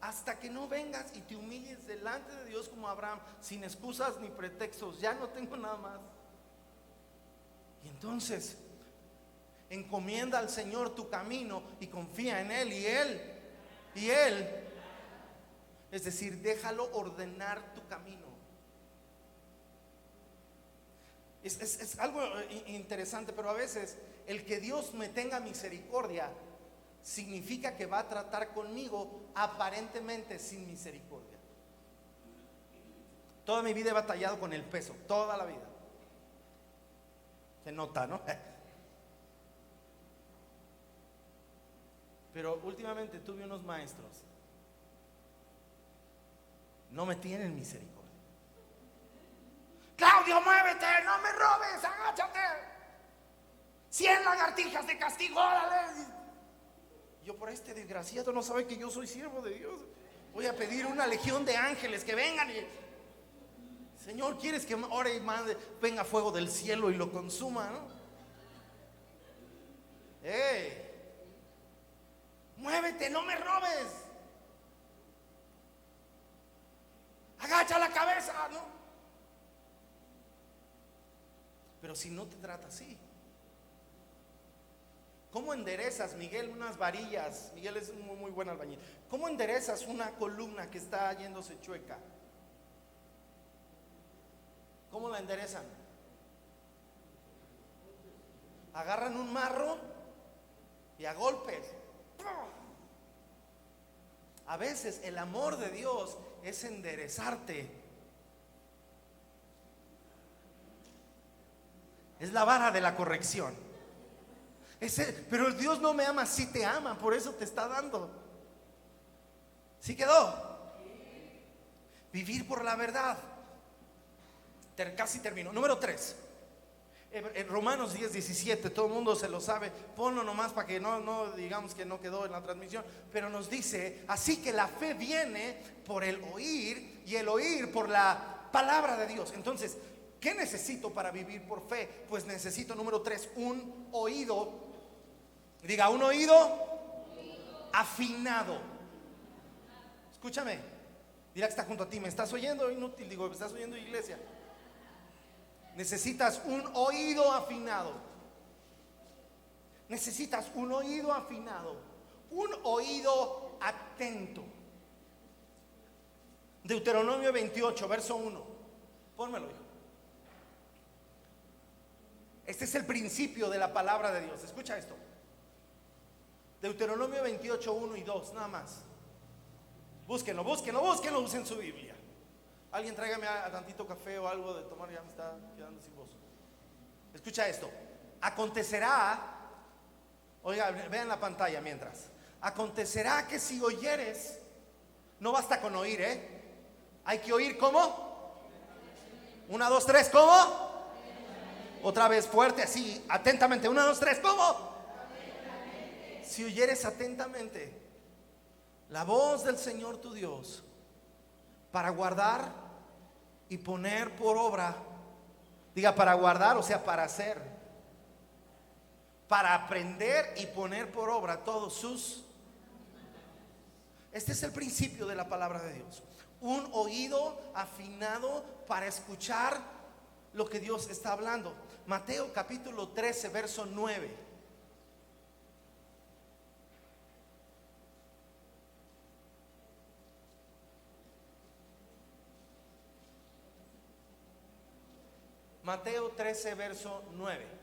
hasta que no vengas y te humilles delante de Dios como Abraham, sin excusas ni pretextos. Ya no tengo nada más. Y entonces encomienda al Señor tu camino y confía en Él, y Él, es decir, déjalo ordenar tu camino. Es algo interesante, pero a veces el que Dios me tenga misericordia significa que va a tratar conmigo aparentemente sin misericordia. Toda mi vida he batallado con el peso, toda la vida. Se nota, ¿no? Pero últimamente tuve unos maestros, no me tienen misericordia. Claudio, muévete, no me robes, agáchate. 100 lagartijas de castigo, órale. Yo, por este desgraciado no sabe que yo soy siervo de Dios. Voy a pedir una legión de ángeles que vengan y, Señor, ¿quieres que ore y mande, venga fuego del cielo y lo consuma, no? Muévete, no me robes. Agacha la cabeza, ¿no? Pero si no te trata así, ¿cómo enderezas, Miguel, unas varillas? Miguel es un muy buen albañil. ¿Cómo enderezas una columna que está yéndose chueca? ¿Cómo la enderezan? Agarran un marro y a golpes. A veces el amor de Dios es enderezarte. Es la vara de la corrección. Pero Dios no me ama, sí te ama, por eso te está dando. ¿Sí quedó? Vivir por la verdad. Casi termino. Número 3. En Romanos 10:17, todo el mundo se lo sabe. Ponlo nomás para que no digamos que no quedó en la transmisión. Pero nos dice, así que la fe viene por el oír y el oír por la palabra de Dios. Entonces, ¿qué necesito para vivir por fe? Pues necesito, número 3, un oído. Diga, un oído afinado. Escúchame. Dirá que está junto a ti, ¿me estás oyendo? Inútil, digo, ¿me estás oyendo, iglesia? Necesitas un oído afinado. Necesitas un oído afinado. Un oído atento. Deuteronomio 28, verso 1. Pónmelo, hijo. Este es el principio de la palabra de Dios. Escucha esto. Deuteronomio 28, 1 y 2, nada más. Búsquenlo, usen su Biblia. Alguien tráigame a tantito café o algo de tomar, ya me está quedando sin voz. Escucha esto. Acontecerá, oiga, vean la pantalla mientras. Acontecerá que si oyeres, no basta con oír, hay que oír, ¿cómo? 1, 2, 3, ¿cómo? Otra vez fuerte, así, atentamente. 1, 2, 3, ¿cómo? Si oyeres atentamente la voz del Señor tu Dios para guardar y poner por obra. Diga, para guardar, o sea, para hacer, para aprender y poner por obra todos sus. Este es el principio de la palabra de Dios. Un oído afinado para escuchar lo que Dios está hablando. Mateo capítulo 13, verso 9. Mateo 13, verso 9.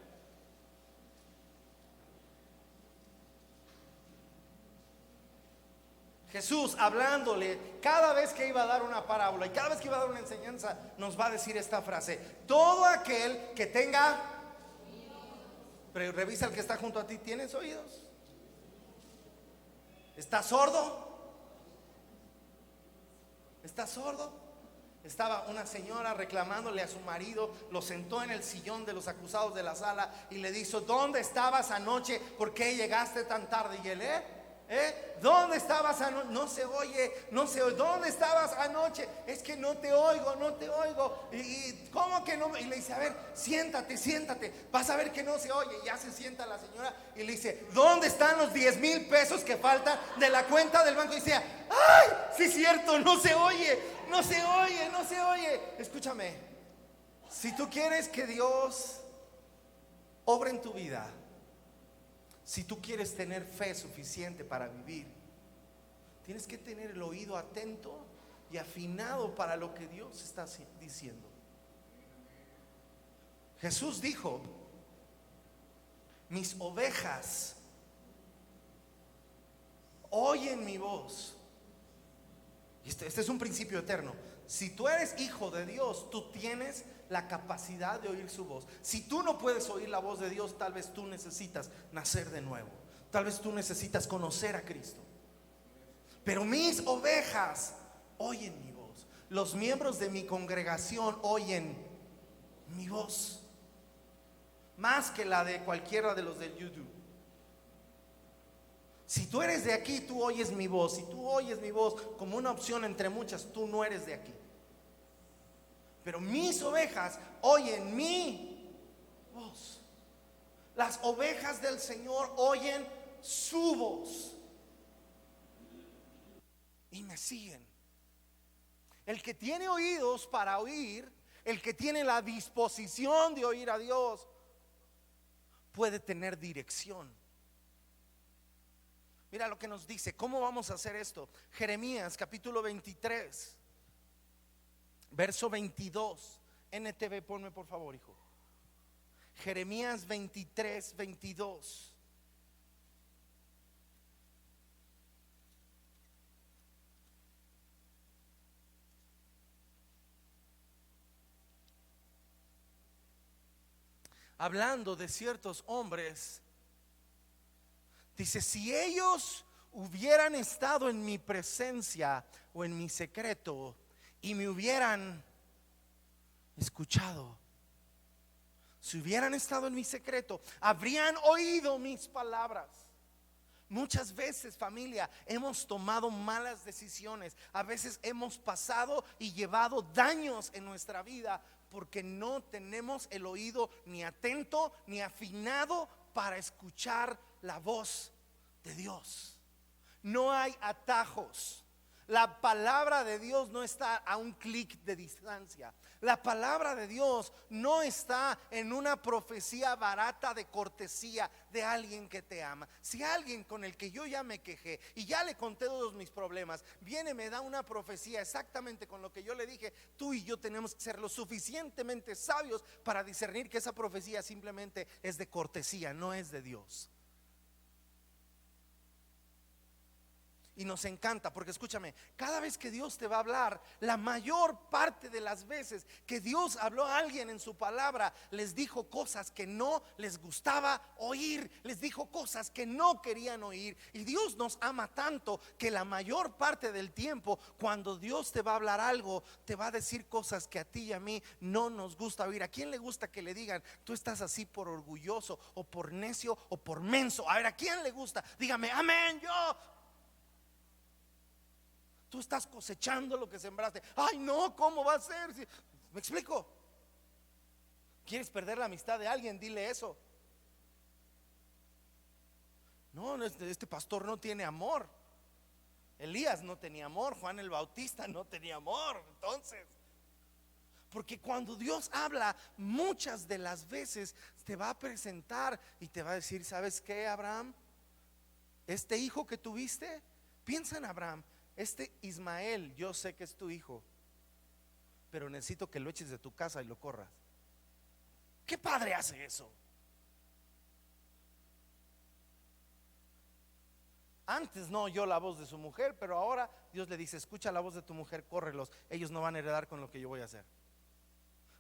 Jesús hablándole, cada vez que iba a dar una parábola y cada vez que iba a dar una enseñanza, nos va a decir esta frase: todo aquel que tenga. Pero revisa al que está junto a ti, ¿tienes oídos? ¿Estás sordo? ¿Estás sordo? Estaba una señora reclamándole a su marido, lo sentó en el sillón de los acusados de la sala y le dijo: ¿dónde estabas anoche? ¿Por qué llegaste tan tarde? Y él, ¿dónde estabas anoche? No se oye, no se oye. ¿Dónde estabas anoche? Es que no te oigo, no te oigo. ¿Y cómo que no? Y le dice: a ver, siéntate, vas a ver que no se oye. Y ya se sienta la señora y le dice: ¿dónde están los 10,000 pesos que faltan de la cuenta del banco? Y dice: ¡ay! Sí es cierto, no se oye, no se oye, no se oye. Escúchame, si tú quieres que Dios obre en tu vida, si tú quieres tener fe suficiente para vivir, tienes que tener el oído atento y afinado para lo que Dios está diciendo. Jesús dijo: mis ovejas oyen mi voz. Este es un principio eterno. Si tú eres hijo de Dios, tú tienes la capacidad de oír su voz. Si tú no puedes oír la voz de Dios, tal vez tú necesitas nacer de nuevo. Tal vez tú necesitas conocer a Cristo. Pero mis ovejas oyen mi voz. Los miembros de mi congregación oyen mi voz más que la de cualquiera de los del YouTube. Si tú eres de aquí, tú oyes mi voz. Si tú oyes mi voz como una opción entre muchas, tú no eres de aquí. Pero mis ovejas oyen mi voz. Las ovejas del Señor oyen su voz y me siguen. El que tiene oídos para oír, el que tiene la disposición de oír a Dios, puede tener dirección. Mira lo que nos dice. ¿Cómo vamos a hacer esto? Jeremías capítulo 23, verso 22. NTV, ponme por favor, hijo. Jeremías 23, 22. Hablando de ciertos hombres, dice: si ellos hubieran estado en mi presencia o en mi secreto y me hubieran escuchado, si hubieran estado en mi secreto, habrían oído mis palabras. Muchas veces, familia, hemos tomado malas decisiones. A veces hemos pasado y llevado daños en nuestra vida porque no tenemos el oído ni atento ni afinado para escuchar la voz de Dios. No hay atajos. La palabra de Dios no está a un clic de distancia. La palabra de Dios no está en una profecía barata de cortesía de alguien que te ama. Si alguien con el que yo ya me quejé y ya le conté todos mis problemas viene, me da una profecía exactamente con lo que yo le dije, tú y yo tenemos que ser lo suficientemente sabios para discernir que esa profecía simplemente es de cortesía, no es de Dios. Y nos encanta, porque escúchame, cada vez que Dios te va a hablar, la mayor parte de las veces que Dios habló a alguien en su palabra, les dijo cosas que no les gustaba oír, les dijo cosas que no querían oír. Y Dios nos ama tanto que la mayor parte del tiempo, cuando Dios te va a hablar algo, te va a decir cosas que a ti y a mí no nos gusta oír. ¿A quién le gusta que le digan, tú estás así por orgulloso o por necio o por menso? A ver, ¿a quién le gusta? Dígame, amén. Yo. Tú estás cosechando lo que sembraste. Ay, no, ¿cómo va a ser? ¿Me explico? ¿Quieres perder la amistad de alguien? Dile eso. No, este pastor no tiene amor. Elías no tenía amor. Juan el Bautista no tenía amor. Entonces, porque cuando Dios habla, muchas de las veces te va a presentar y te va a decir, ¿sabes qué, Abraham? Este hijo que tuviste, piensa en Abraham. Este Ismael, yo sé que es tu hijo, pero necesito que lo eches de tu casa y lo corras. ¿Qué padre hace eso? Antes no oyó la voz de su mujer, pero ahora Dios le dice, escucha la voz de tu mujer, córrelos. Ellos no van a heredar con lo que yo voy a hacer.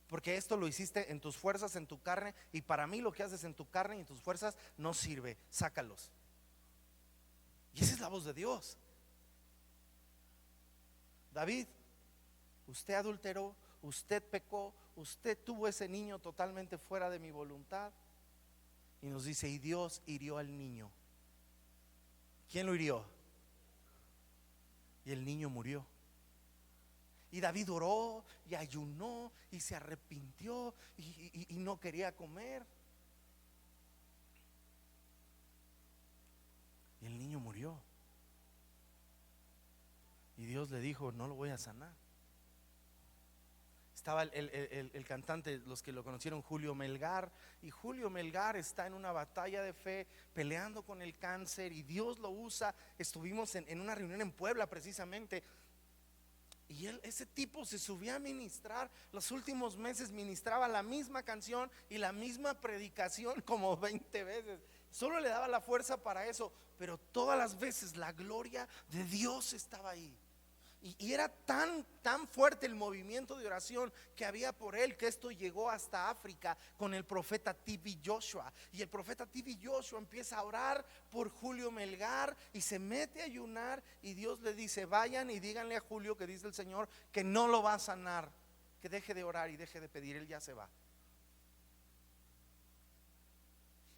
Porque esto lo hiciste en tus fuerzas, en tu carne, y para mí lo que haces en tu carne y en tus fuerzas no sirve, sácalos. Y esa es la voz de Dios. David, usted adulteró, usted pecó, usted tuvo ese niño totalmente fuera de mi voluntad. Y nos dice, y Dios hirió al niño. ¿Quién lo hirió? Y el niño murió. Y David oró y ayunó y se arrepintió y no quería comer. Y el niño murió. Y Dios le dijo, no lo voy a sanar. Estaba el cantante, los que lo conocieron, Julio Melgar. Y Julio Melgar está en una batalla de fe, peleando con el cáncer, y Dios lo usa. Estuvimos en una reunión en Puebla precisamente, y ese tipo se subía a ministrar. Los últimos meses ministraba la misma canción y la misma predicación como 20 veces. Solo le daba la fuerza para eso, pero todas las veces la gloria de Dios estaba ahí. Y era tan fuerte el movimiento de oración que había por él, que esto llegó hasta África con el profeta T.B. Joshua. Y el profeta T.B. Joshua empieza a orar por Julio Melgar y se mete a ayunar, y Dios le dice, vayan y díganle a Julio que dice el Señor que no lo va a sanar, que deje de orar y deje de pedir, él ya se va.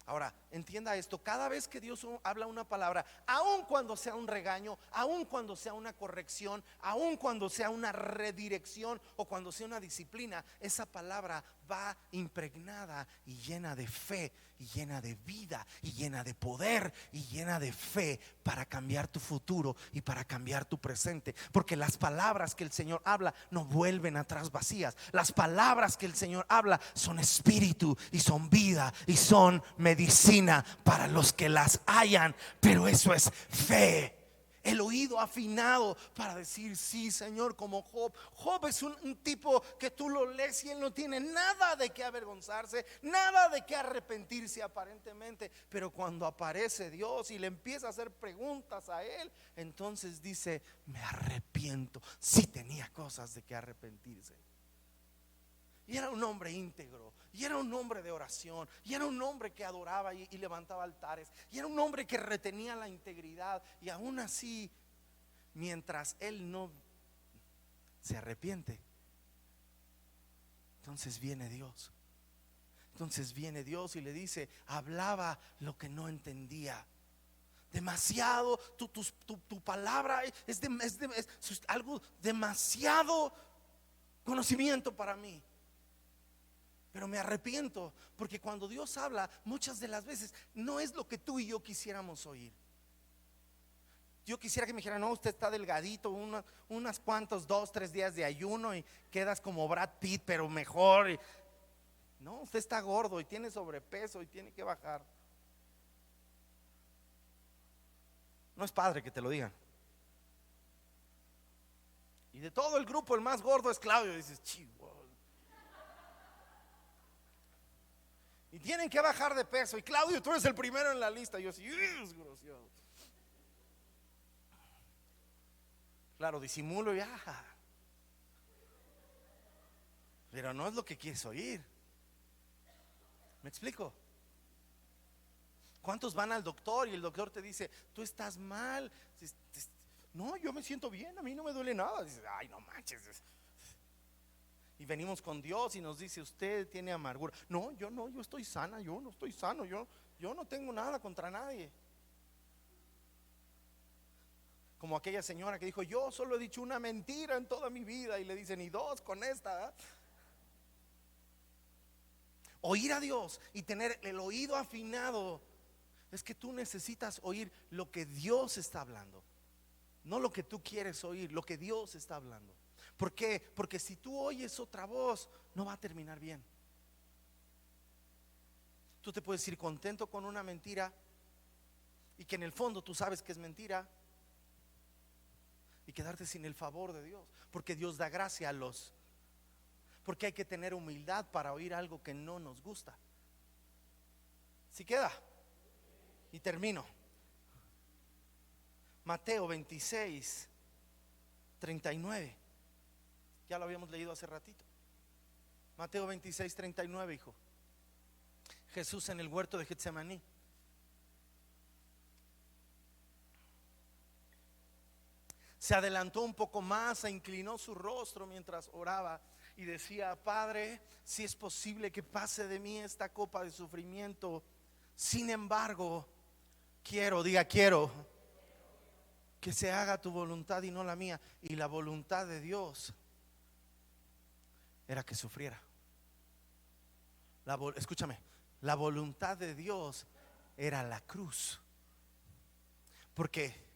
Ahora, entienda esto, cada vez que Dios habla una palabra, aun cuando sea un regaño, aun cuando sea una corrección, aun cuando sea una redirección o cuando sea una disciplina, esa palabra va impregnada y llena de fe y llena de vida y llena de poder y llena de fe para cambiar tu futuro y para cambiar tu presente. Porque las palabras que el Señor habla no vuelven atrás vacías. Las palabras que el Señor habla son espíritu y son vida y son medicina para los que las hallan. Pero eso es fe. El oído afinado para decir sí, Señor, como Job. Job es un tipo que tú lo lees y él no tiene nada de qué avergonzarse, nada de qué arrepentirse aparentemente. Pero cuando aparece Dios y le empieza a hacer preguntas a él, entonces dice, me arrepiento. Sí tenía cosas de qué arrepentirse. Y era un hombre íntegro, y era un hombre de oración, y era un hombre que adoraba y levantaba altares, y era un hombre que retenía la integridad. Y aún así, mientras él no se arrepiente, entonces viene Dios. Entonces viene Dios y le dice, hablaba lo que no entendía. Demasiado, tu palabra es algo demasiado conocimiento para mí. Pero me arrepiento, porque cuando Dios habla, muchas de las veces no es lo que tú y yo quisiéramos oír. Yo quisiera que me dijeran, no, usted está delgadito, unas cuantos 2-3 días de ayuno y quedas como Brad Pitt, pero mejor. No, usted está gordo y tiene sobrepeso y tiene que bajar. No es padre que te lo digan. Y de todo el grupo, el más gordo es Claudio. Y dices, chihuahua. Y tienen que bajar de peso. Y Claudio, tú eres el primero en la lista. Y yo así, desgraciado. Claro, disimulo y pero no es lo que quieres oír. ¿Me explico? ¿Cuántos van al doctor y el doctor te dice, tú estás mal? No, yo me siento bien, a mí no me duele nada. Dices, ay, no manches. Y venimos con Dios y nos dice, usted tiene amargura. No, yo estoy sana, yo no estoy sano, yo no tengo nada contra nadie. Como aquella señora que dijo, yo solo he dicho una mentira en toda mi vida, y le dicen, y dos con esta, ¿eh? Oír a Dios y tener el oído afinado es que tú necesitas oír lo que Dios está hablando, no lo que tú quieres oír, lo que Dios está hablando. ¿Por qué? Porque si tú oyes otra voz, no va a terminar bien. Tú te puedes ir contento con una mentira y que en el fondo tú sabes que es mentira, y quedarte sin el favor de Dios, porque Dios da gracia a los. Porque hay que tener humildad para oír algo que no nos gusta. ¿Sí queda? Y termino. Mateo 26, 39. Ya lo habíamos leído hace ratito. Mateo 26, 39, hijo. Jesús en el huerto de Getsemaní. Se adelantó un poco más, se inclinó su rostro mientras oraba y decía, Padre, si es posible que pase de mí esta copa de sufrimiento, sin embargo, quiero que se haga tu voluntad y no la mía. Y la voluntad de Dios era que sufriera. Escúchame, la voluntad de Dios era la cruz. Porque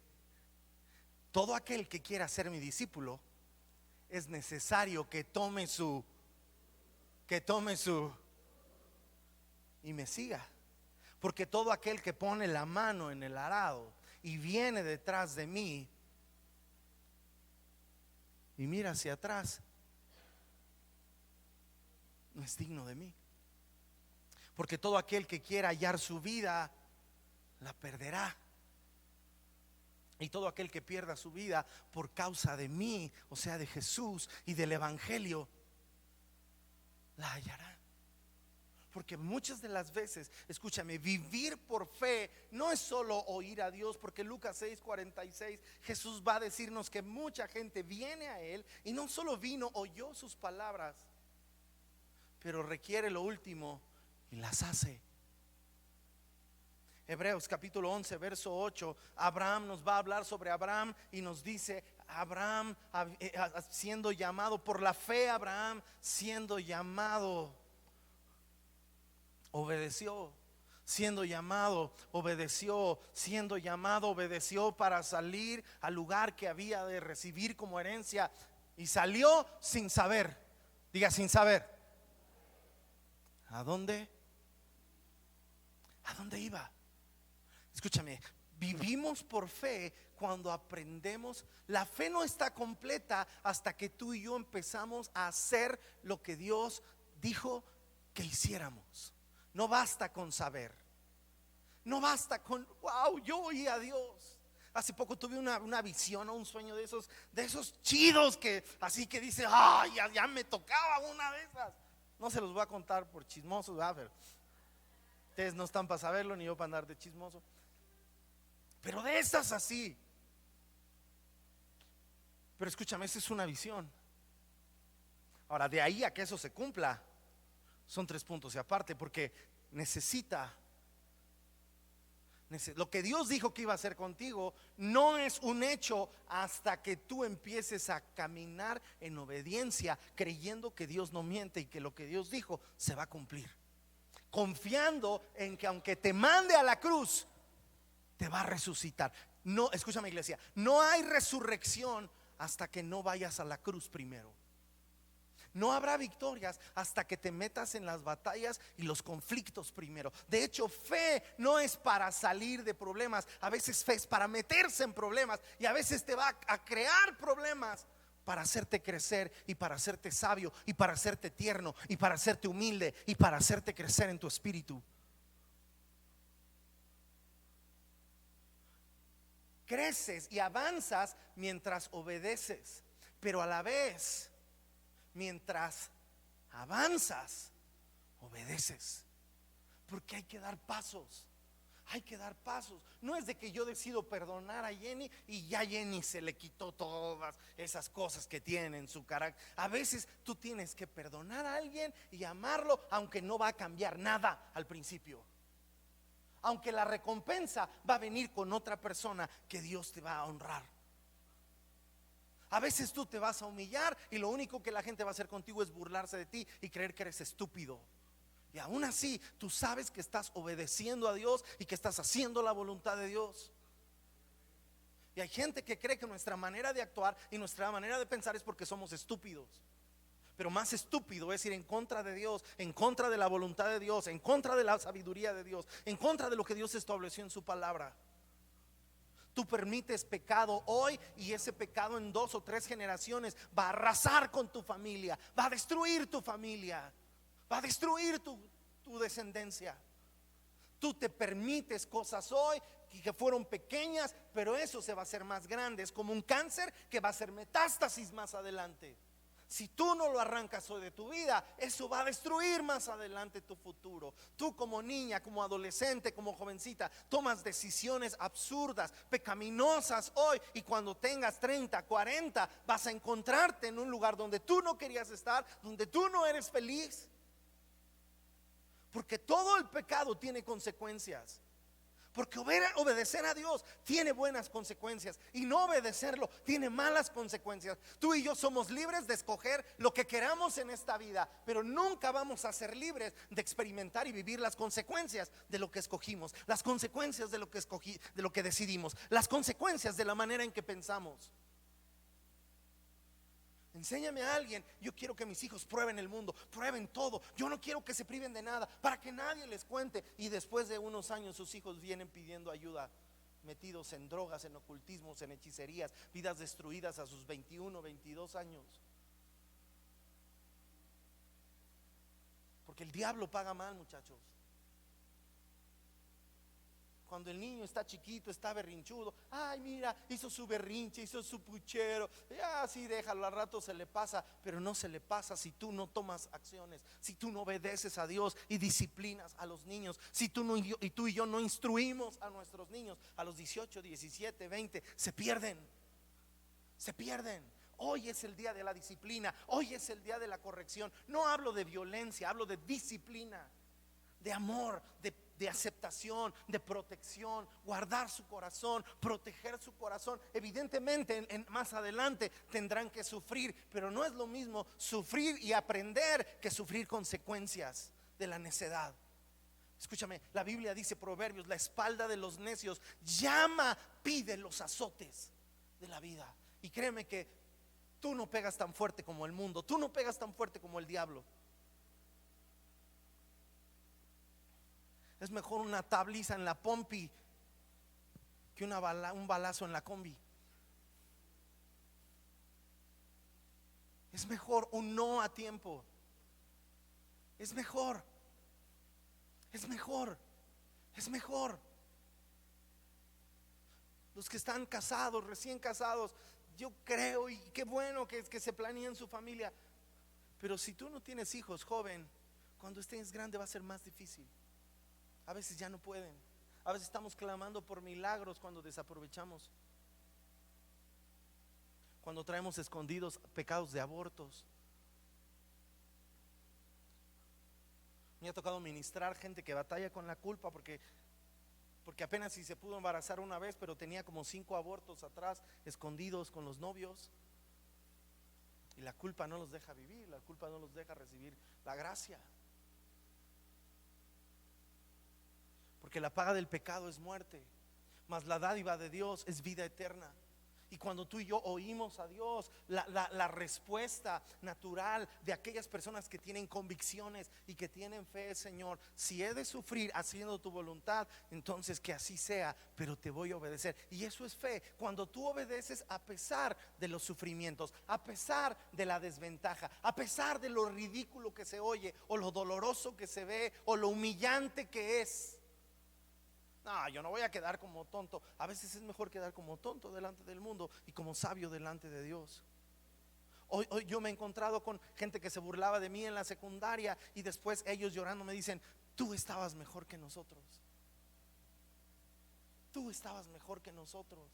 todo aquel que quiera ser mi discípulo es necesario que tome su y me siga. Porque todo aquel que pone la mano en el arado y viene detrás de mí y mira hacia atrás, no es digno de mí. Porque todo aquel que quiera hallar su vida la perderá. Y todo aquel que pierda su vida por causa de mí, o sea, de Jesús y del Evangelio, la hallará. Porque muchas de las veces, escúchame, vivir por fe no es solo oír a Dios. Porque Lucas 6:46, Jesús va a decirnos que mucha gente viene a Él y no solo vino, oyó sus palabras, pero requiere lo último y las hace. Hebreos capítulo 11 verso 8, Abraham nos va a hablar sobre Abraham y nos dice, Abraham siendo llamado por la fe, Abraham siendo llamado obedeció, siendo llamado obedeció, siendo llamado obedeció para salir al lugar que había de recibir como herencia, y salió sin saber. Diga, sin saber. ¿A dónde? ¿A dónde iba? Escúchame, vivimos por fe cuando aprendemos. La fe no está completa hasta que tú y yo empezamos a hacer lo que Dios dijo que hiciéramos. No basta con saber. No basta con, wow, yo oí a Dios. Hace poco tuve una visión o un sueño de esos chidos que así que dice, ay, ya me tocaba una de esas. No se los voy a contar por chismosos, pero ustedes no están para saberlo ni yo para andar de chismoso. Pero de esas así. Pero escúchame, esa es una visión. Ahora, de ahí a que eso se cumpla, son 3 puntos y aparte, porque lo que Dios dijo que iba a hacer contigo no es un hecho hasta que tú empieces a caminar en obediencia, creyendo que Dios no miente y que lo que Dios dijo se va a cumplir, confiando en que aunque te mande a la cruz, te va a resucitar. No, escúchame, iglesia, no hay resurrección hasta que no vayas a la cruz primero. No habrá victorias hasta que te metas en las batallas y los conflictos primero. De hecho, fe no es para salir de problemas. A veces fe es para meterse en problemas, y a veces te va a crear problemas para hacerte crecer y para hacerte sabio y para hacerte tierno y para hacerte humilde y para hacerte crecer en tu espíritu. creces y avanzas mientras obedeces, pero a la vez, mientras avanzas, obedeces. Porque hay que dar pasos. Hay que dar pasos. No es de que yo decido perdonar a Jenny y ya Jenny se le quitó todas esas cosas que tiene en su carácter. A veces tú tienes que perdonar a alguien y amarlo, aunque no va a cambiar nada al principio. Aunque la recompensa va a venir con otra persona que Dios te va a honrar. A veces tú te vas a humillar y lo único que la gente va a hacer contigo es burlarse de ti y creer que eres estúpido. Y aún así tú sabes que estás obedeciendo a Dios y que estás haciendo la voluntad de Dios. Y hay gente que cree que nuestra manera de actuar y nuestra manera de pensar es porque somos estúpidos. Pero más estúpido es ir en contra de Dios, en contra de la voluntad de Dios, en contra de la sabiduría de Dios, en contra de lo que Dios estableció en su palabra. Tú permites pecado hoy y ese pecado en 2 o 3 generaciones va a arrasar con tu familia, va a destruir tu familia, va a destruir tu descendencia. Tú te permites cosas hoy que fueron pequeñas, pero eso se va a hacer más grande. Es como un cáncer que va a hacer metástasis más adelante. Si tú no lo arrancas hoy de tu vida, eso va a destruir más adelante tu futuro. Tú como niña, como adolescente, como jovencita, tomas decisiones absurdas, pecaminosas hoy, y cuando tengas 30, 40, vas a encontrarte en un lugar donde tú no querías estar, donde tú no eres feliz. Porque todo el pecado tiene consecuencias. Porque obedecer a Dios tiene buenas consecuencias y no obedecerlo tiene malas consecuencias. Tú y yo somos libres de escoger lo que queramos en esta vida, pero nunca vamos a ser libres de experimentar y vivir las consecuencias de lo que escogimos, las consecuencias de lo que de lo que decidimos, las consecuencias de la manera en que pensamos. Enséñame a alguien. Yo quiero que mis hijos prueben el mundo, prueben todo. Yo no quiero que se priven de nada, para que nadie les cuente. Y después de unos años sus hijos vienen pidiendo ayuda, metidos en drogas, en ocultismos, en hechicerías, vidas destruidas a sus 21, 22 años. Porque el diablo paga mal, muchachos. Cuando el niño está chiquito, está berrinchudo, ay, mira, hizo su berrinche, hizo su puchero, así déjalo, al rato se le pasa. Pero no se le pasa si tú no tomas acciones, si tú no obedeces a Dios y disciplinas a los niños, si tú y yo no instruimos a nuestros niños. A los 18, 17, 20 se pierden. Hoy es el día de la disciplina, hoy es el día de la corrección. No hablo de violencia, hablo de disciplina, de amor, de aceptación, de protección, guardar su corazón, proteger su corazón. Evidentemente más adelante tendrán que sufrir, pero no es lo mismo sufrir y aprender que sufrir consecuencias de la necedad. Escúchame, la Biblia dice, Proverbios, la espalda de los necios pide los azotes de la vida. Y créeme que tú no pegas tan fuerte como el mundo, tú no pegas tan fuerte como el diablo. Es mejor una tabliza en la pompi que un balazo en la combi. Es mejor un no a tiempo. Es mejor. Los que están casados, recién casados, yo creo, y qué bueno que se planeen su familia. Pero si tú no tienes hijos, joven, cuando estés grande va a ser más difícil. A veces ya no pueden. A veces estamos clamando por milagros cuando desaprovechamos. Cuando traemos escondidos pecados de abortos. Me ha tocado ministrar gente que batalla con la culpa porque apenas si se pudo embarazar una vez, pero tenía como 5 abortos atrás, escondidos con los novios. Y la culpa no los deja vivir, la culpa no los deja recibir la gracia. Porque la paga del pecado es muerte, mas la dádiva de Dios es vida eterna. Y cuando tú y yo oímos a Dios, la respuesta natural de aquellas personas que tienen convicciones y que tienen fe es: Señor, si he de sufrir haciendo tu voluntad, entonces que así sea, pero te voy a obedecer. Y eso es fe, cuando tú obedeces a pesar de los sufrimientos, a pesar de la desventaja, a pesar de lo ridículo que se oye, o lo doloroso que se ve, o lo humillante que es. No, yo no voy a quedar como tonto. A veces es mejor quedar como tonto delante del mundo y como sabio delante de Dios. Hoy yo me he encontrado con gente que se burlaba de mí en la secundaria y después ellos llorando me dicen: tú estabas mejor que nosotros. Tú estabas mejor que nosotros.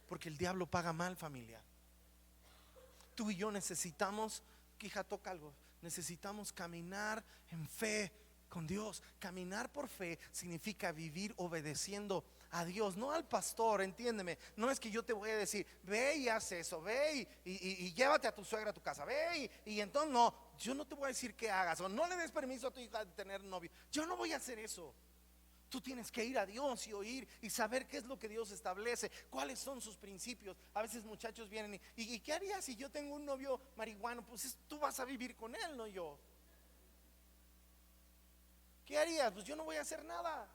Porque el diablo paga mal, familia. Tú y yo necesitamos, hija, toca algo. Necesitamos caminar en fe con Dios. Caminar por fe significa vivir obedeciendo a Dios, no al pastor, entiéndeme. No es que yo te voy a decir: ve y haz eso, ve y llévate a tu suegra a tu casa, ve y entonces no, yo no te voy a decir que hagas, o no le des permiso a tu hija de tener novio. Yo no voy a hacer eso. Tú tienes que ir a Dios y oír y saber qué es lo que Dios establece, cuáles son sus principios. A veces muchachos vienen y ¿qué harías si yo tengo un novio marihuano? Pues tú vas a vivir con él, no yo. ¿Qué harías? Pues yo no voy a hacer nada.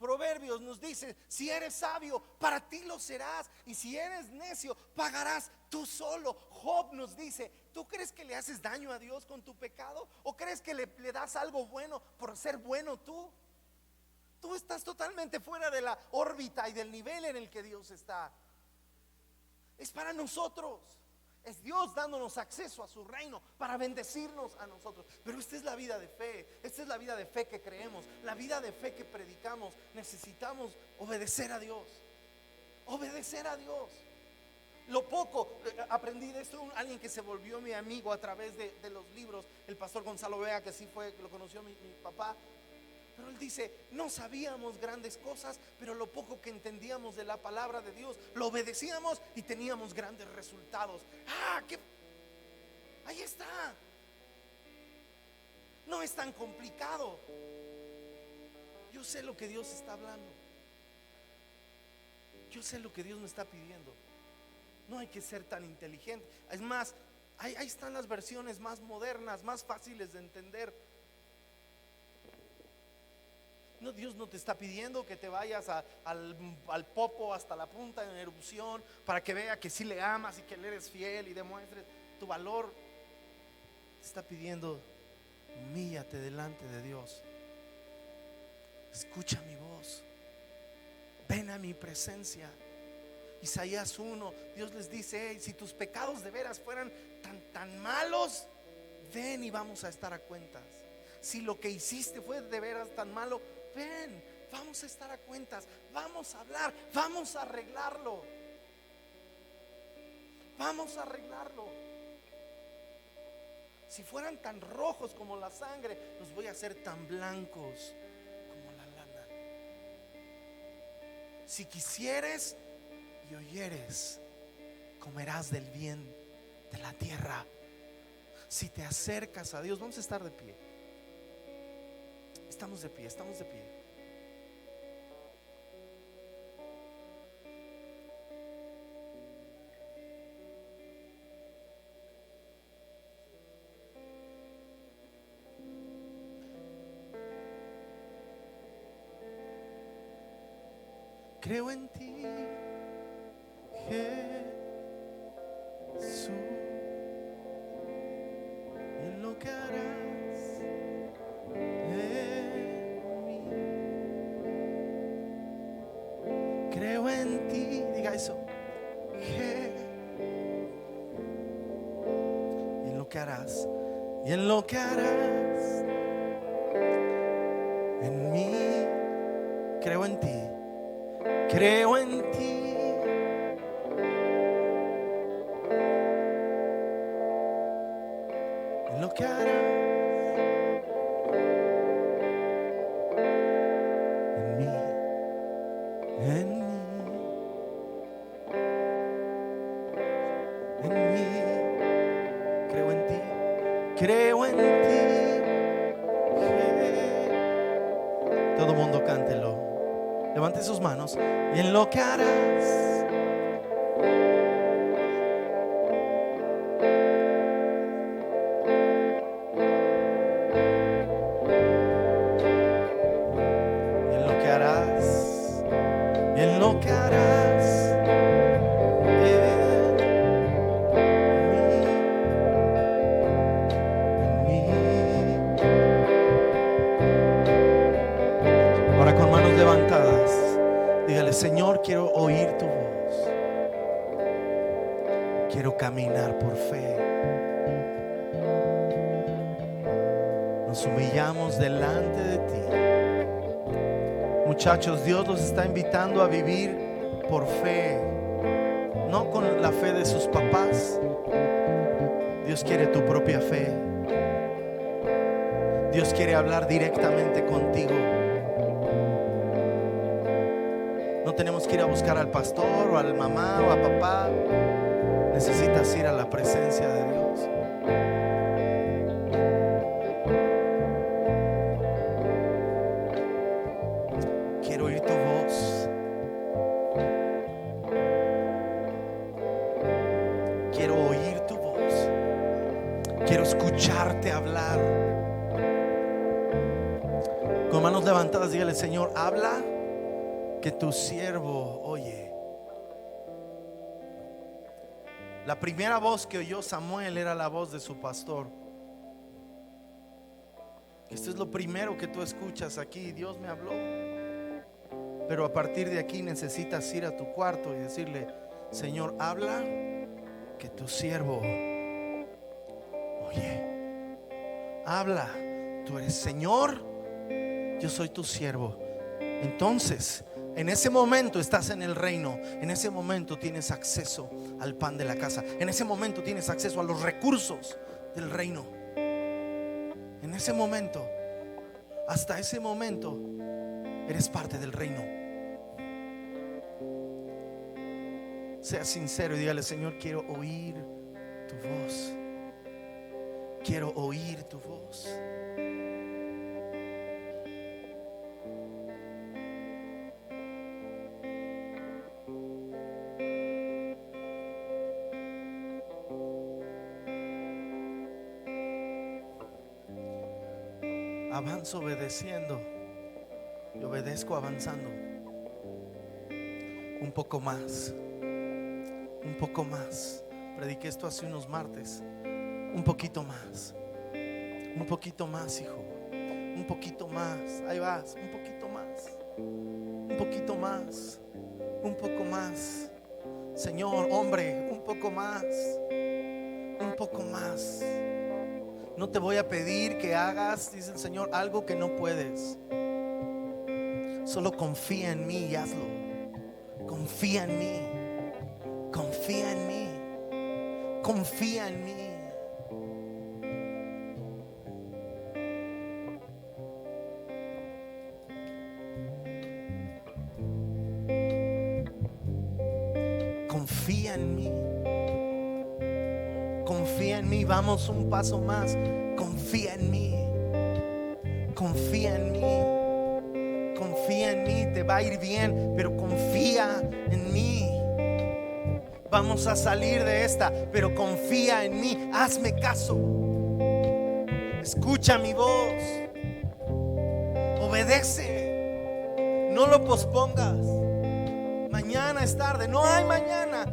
Proverbios nos dice: si eres sabio, para ti lo serás, y si eres necio, pagarás tú solo. Job nos dice: ¿tú crees que le haces daño a Dios con tu pecado? ¿O crees que le das algo bueno por ser bueno tú? Tú estás totalmente fuera de la órbita y del nivel en el que Dios está. Es para nosotros. Es Dios dándonos acceso a su reino para bendecirnos a nosotros. Pero esta es la vida de fe. Esta es la vida de fe que creemos, la vida de fe que predicamos. Necesitamos obedecer a Dios. Obedecer a Dios. Lo poco aprendí de esto, alguien que se volvió mi amigo a través de los libros, el pastor Gonzalo Vega, que sí fue, lo conoció mi papá. Pero él dice: no sabíamos grandes cosas, pero lo poco que entendíamos de la palabra de Dios, lo obedecíamos y teníamos grandes resultados. Ahí está. No es tan complicado. Yo sé lo que Dios está hablando. Yo sé lo que Dios me está pidiendo. No hay que ser tan inteligente. Es más, ahí están las versiones más modernas, más fáciles de entender. No, Dios no te está pidiendo que te vayas al popo hasta la punta en erupción para que vea que sí le amas y que le eres fiel y demuestres tu valor. Te está pidiendo: humíllate delante de Dios. Escucha mi voz. Ven a mi presencia. Isaías 1, Dios les dice: hey, si tus pecados de veras fueran tan malos, ven y vamos a estar a cuentas. Si lo que hiciste fue de veras tan malo, ven, vamos a estar a cuentas. Vamos a hablar, vamos a arreglarlo. Vamos a arreglarlo. Si fueran tan rojos como la sangre, los voy a hacer tan blancos como la lana. Si quisieres y oyeres, comerás del bien de la tierra. Si te acercas a Dios, vamos a estar de pie. Estamos de pie, estamos de pie. Creo en ti, Jesús, en lo que harás en mí. Creo en ti, diga eso, en lo que harás y en lo que harás en mí. Creo en ti, creo en ti. En lo que harás en mí, en mí, en mí. Creo en ti, creo en ti. Todo mundo cántelo. Levante sus manos. Y en lo que harás. Y en lo que harás. Y en lo que harás. En mí. levantadas, dígale: Señor, quiero oír tu voz. Quiero caminar por fe. Nos humillamos delante de ti. Muchachos, Dios los está invitando a vivir por fe, no con la fe de sus papás. Dios quiere tu propia fe. Dios quiere hablar directamente contigo. No tenemos que ir a buscar al pastor o al mamá o a papá. Necesitas ir a la presencia de Dios. Quiero oír tu voz. Quiero oír tu voz. Quiero escucharte hablar. Con manos levantadas, dígale: Señor, habla, que tu siervo oye. La primera voz que oyó Samuel era la voz de su pastor. Esto es lo primero que tú escuchas aquí. Dios me habló. Pero a partir de aquí necesitas ir a tu cuarto y decirle: Señor, habla, que tu siervo oye. Habla, tú eres Señor, yo soy tu siervo. Entonces, en ese momento estás en el reino. En ese momento tienes acceso al pan de la casa. En ese momento tienes acceso a los recursos del reino. En ese momento, hasta ese momento, eres parte del reino. Sea sincero y dígale: Señor, quiero oír tu voz. Quiero oír tu voz. Avanzo obedeciendo y obedezco avanzando. Un poco más. Un poco más. Prediqué esto hace unos martes. Un poquito más. Un poquito más, hijo. Un poquito más. Ahí vas. Un poquito más. Un poquito más. Un poco más. Señor, hombre, un poco más. Un poco más. No te voy a pedir que hagas, dice el Señor, algo que no puedes. Solo confía en mí y hazlo. Confía en mí. Confía en mí. Confía en mí. Confía en mí. Confía en mí. Vamos un paso más. Confía en mí. Confía en mí. Confía en mí. Te va a ir bien, pero confía en mí. Vamos a salir de esta, pero confía en mí. Hazme caso. Escucha mi voz. Obedece. No lo pospongas. Mañana es tarde. No hay mañana.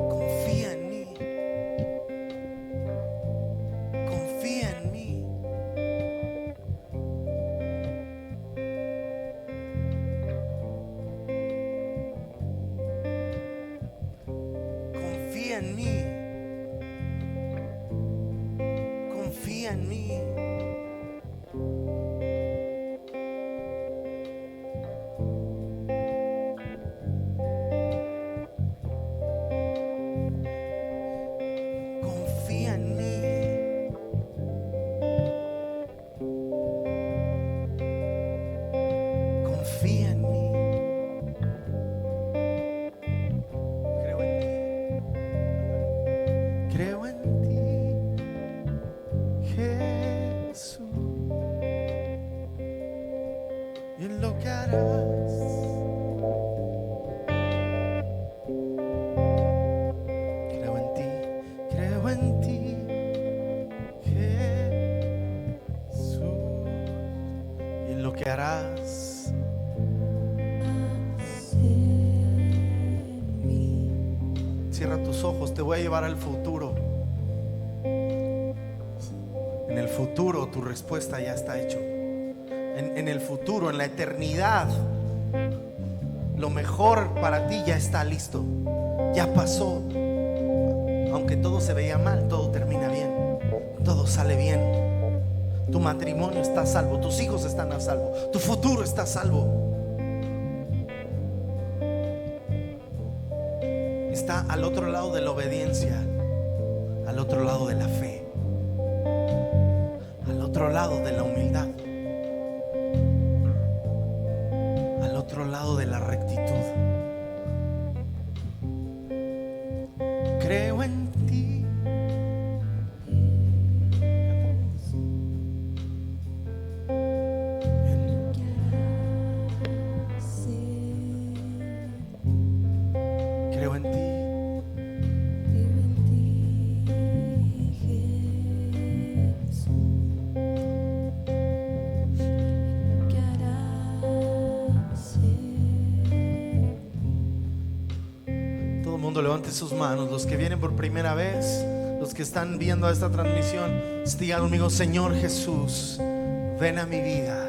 Confía en mí. Confía en mí. Confía en mí. Confía en mí. Confía en mí. Confía en mí. Creo en ti. Creo en ti, Jesús, y en lo que harás. Creo en ti, Jesús, y en lo que harás. Cierra tus ojos, te voy a llevar al futuro. En el futuro tu respuesta ya está hecho. En el futuro, en la eternidad, lo mejor para ti ya está listo. Ya pasó. Aunque todo se veía mal, todo termina bien. Todo sale bien. Tu matrimonio está a salvo, tus hijos están a salvo, tu futuro está a salvo. Está al otro lado de la obediencia, al otro lado de la fe, al otro lado de la humildad, al otro lado de la rectitud. Creo en ti. Creo en ti. Levante sus manos, los que vienen por primera vez, los que están viendo esta transmisión, digan conmigo: Señor Jesús, ven a mi vida,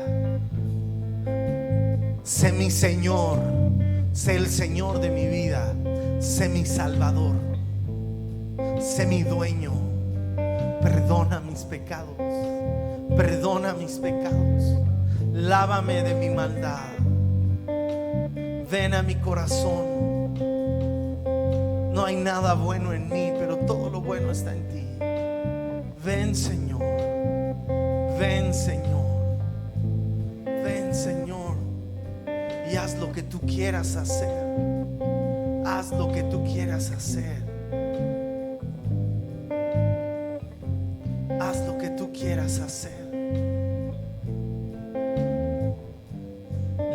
sé mi Señor, sé el Señor de mi vida, sé mi Salvador, sé mi dueño. Perdona mis pecados, perdona mis pecados, lávame de mi maldad, ven a mi corazón. No hay nada bueno en mí, pero todo lo bueno está en ti. Ven, Señor. Ven, Señor. Ven, Señor. Y haz lo que tú quieras hacer. Haz lo que tú quieras hacer. Haz lo que tú quieras hacer.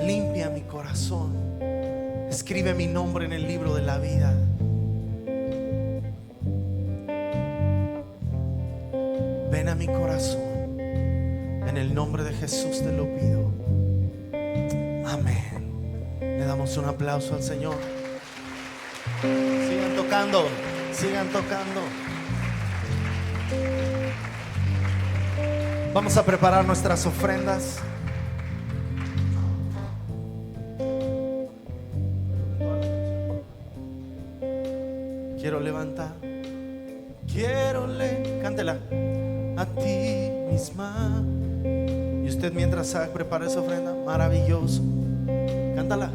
Limpia mi corazón. Escribe mi nombre en el libro de la vida. Ven a mi corazón. En el nombre de Jesús te lo pido. Amén. Le damos un aplauso al Señor. Sigan tocando. Sigan tocando. Vamos a preparar nuestras ofrendas. Quiero levantar. Cántela. A ti misma. Y usted mientras prepara esa ofrenda, maravilloso. Cántala.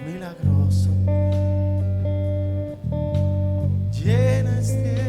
Milagroso. Llena este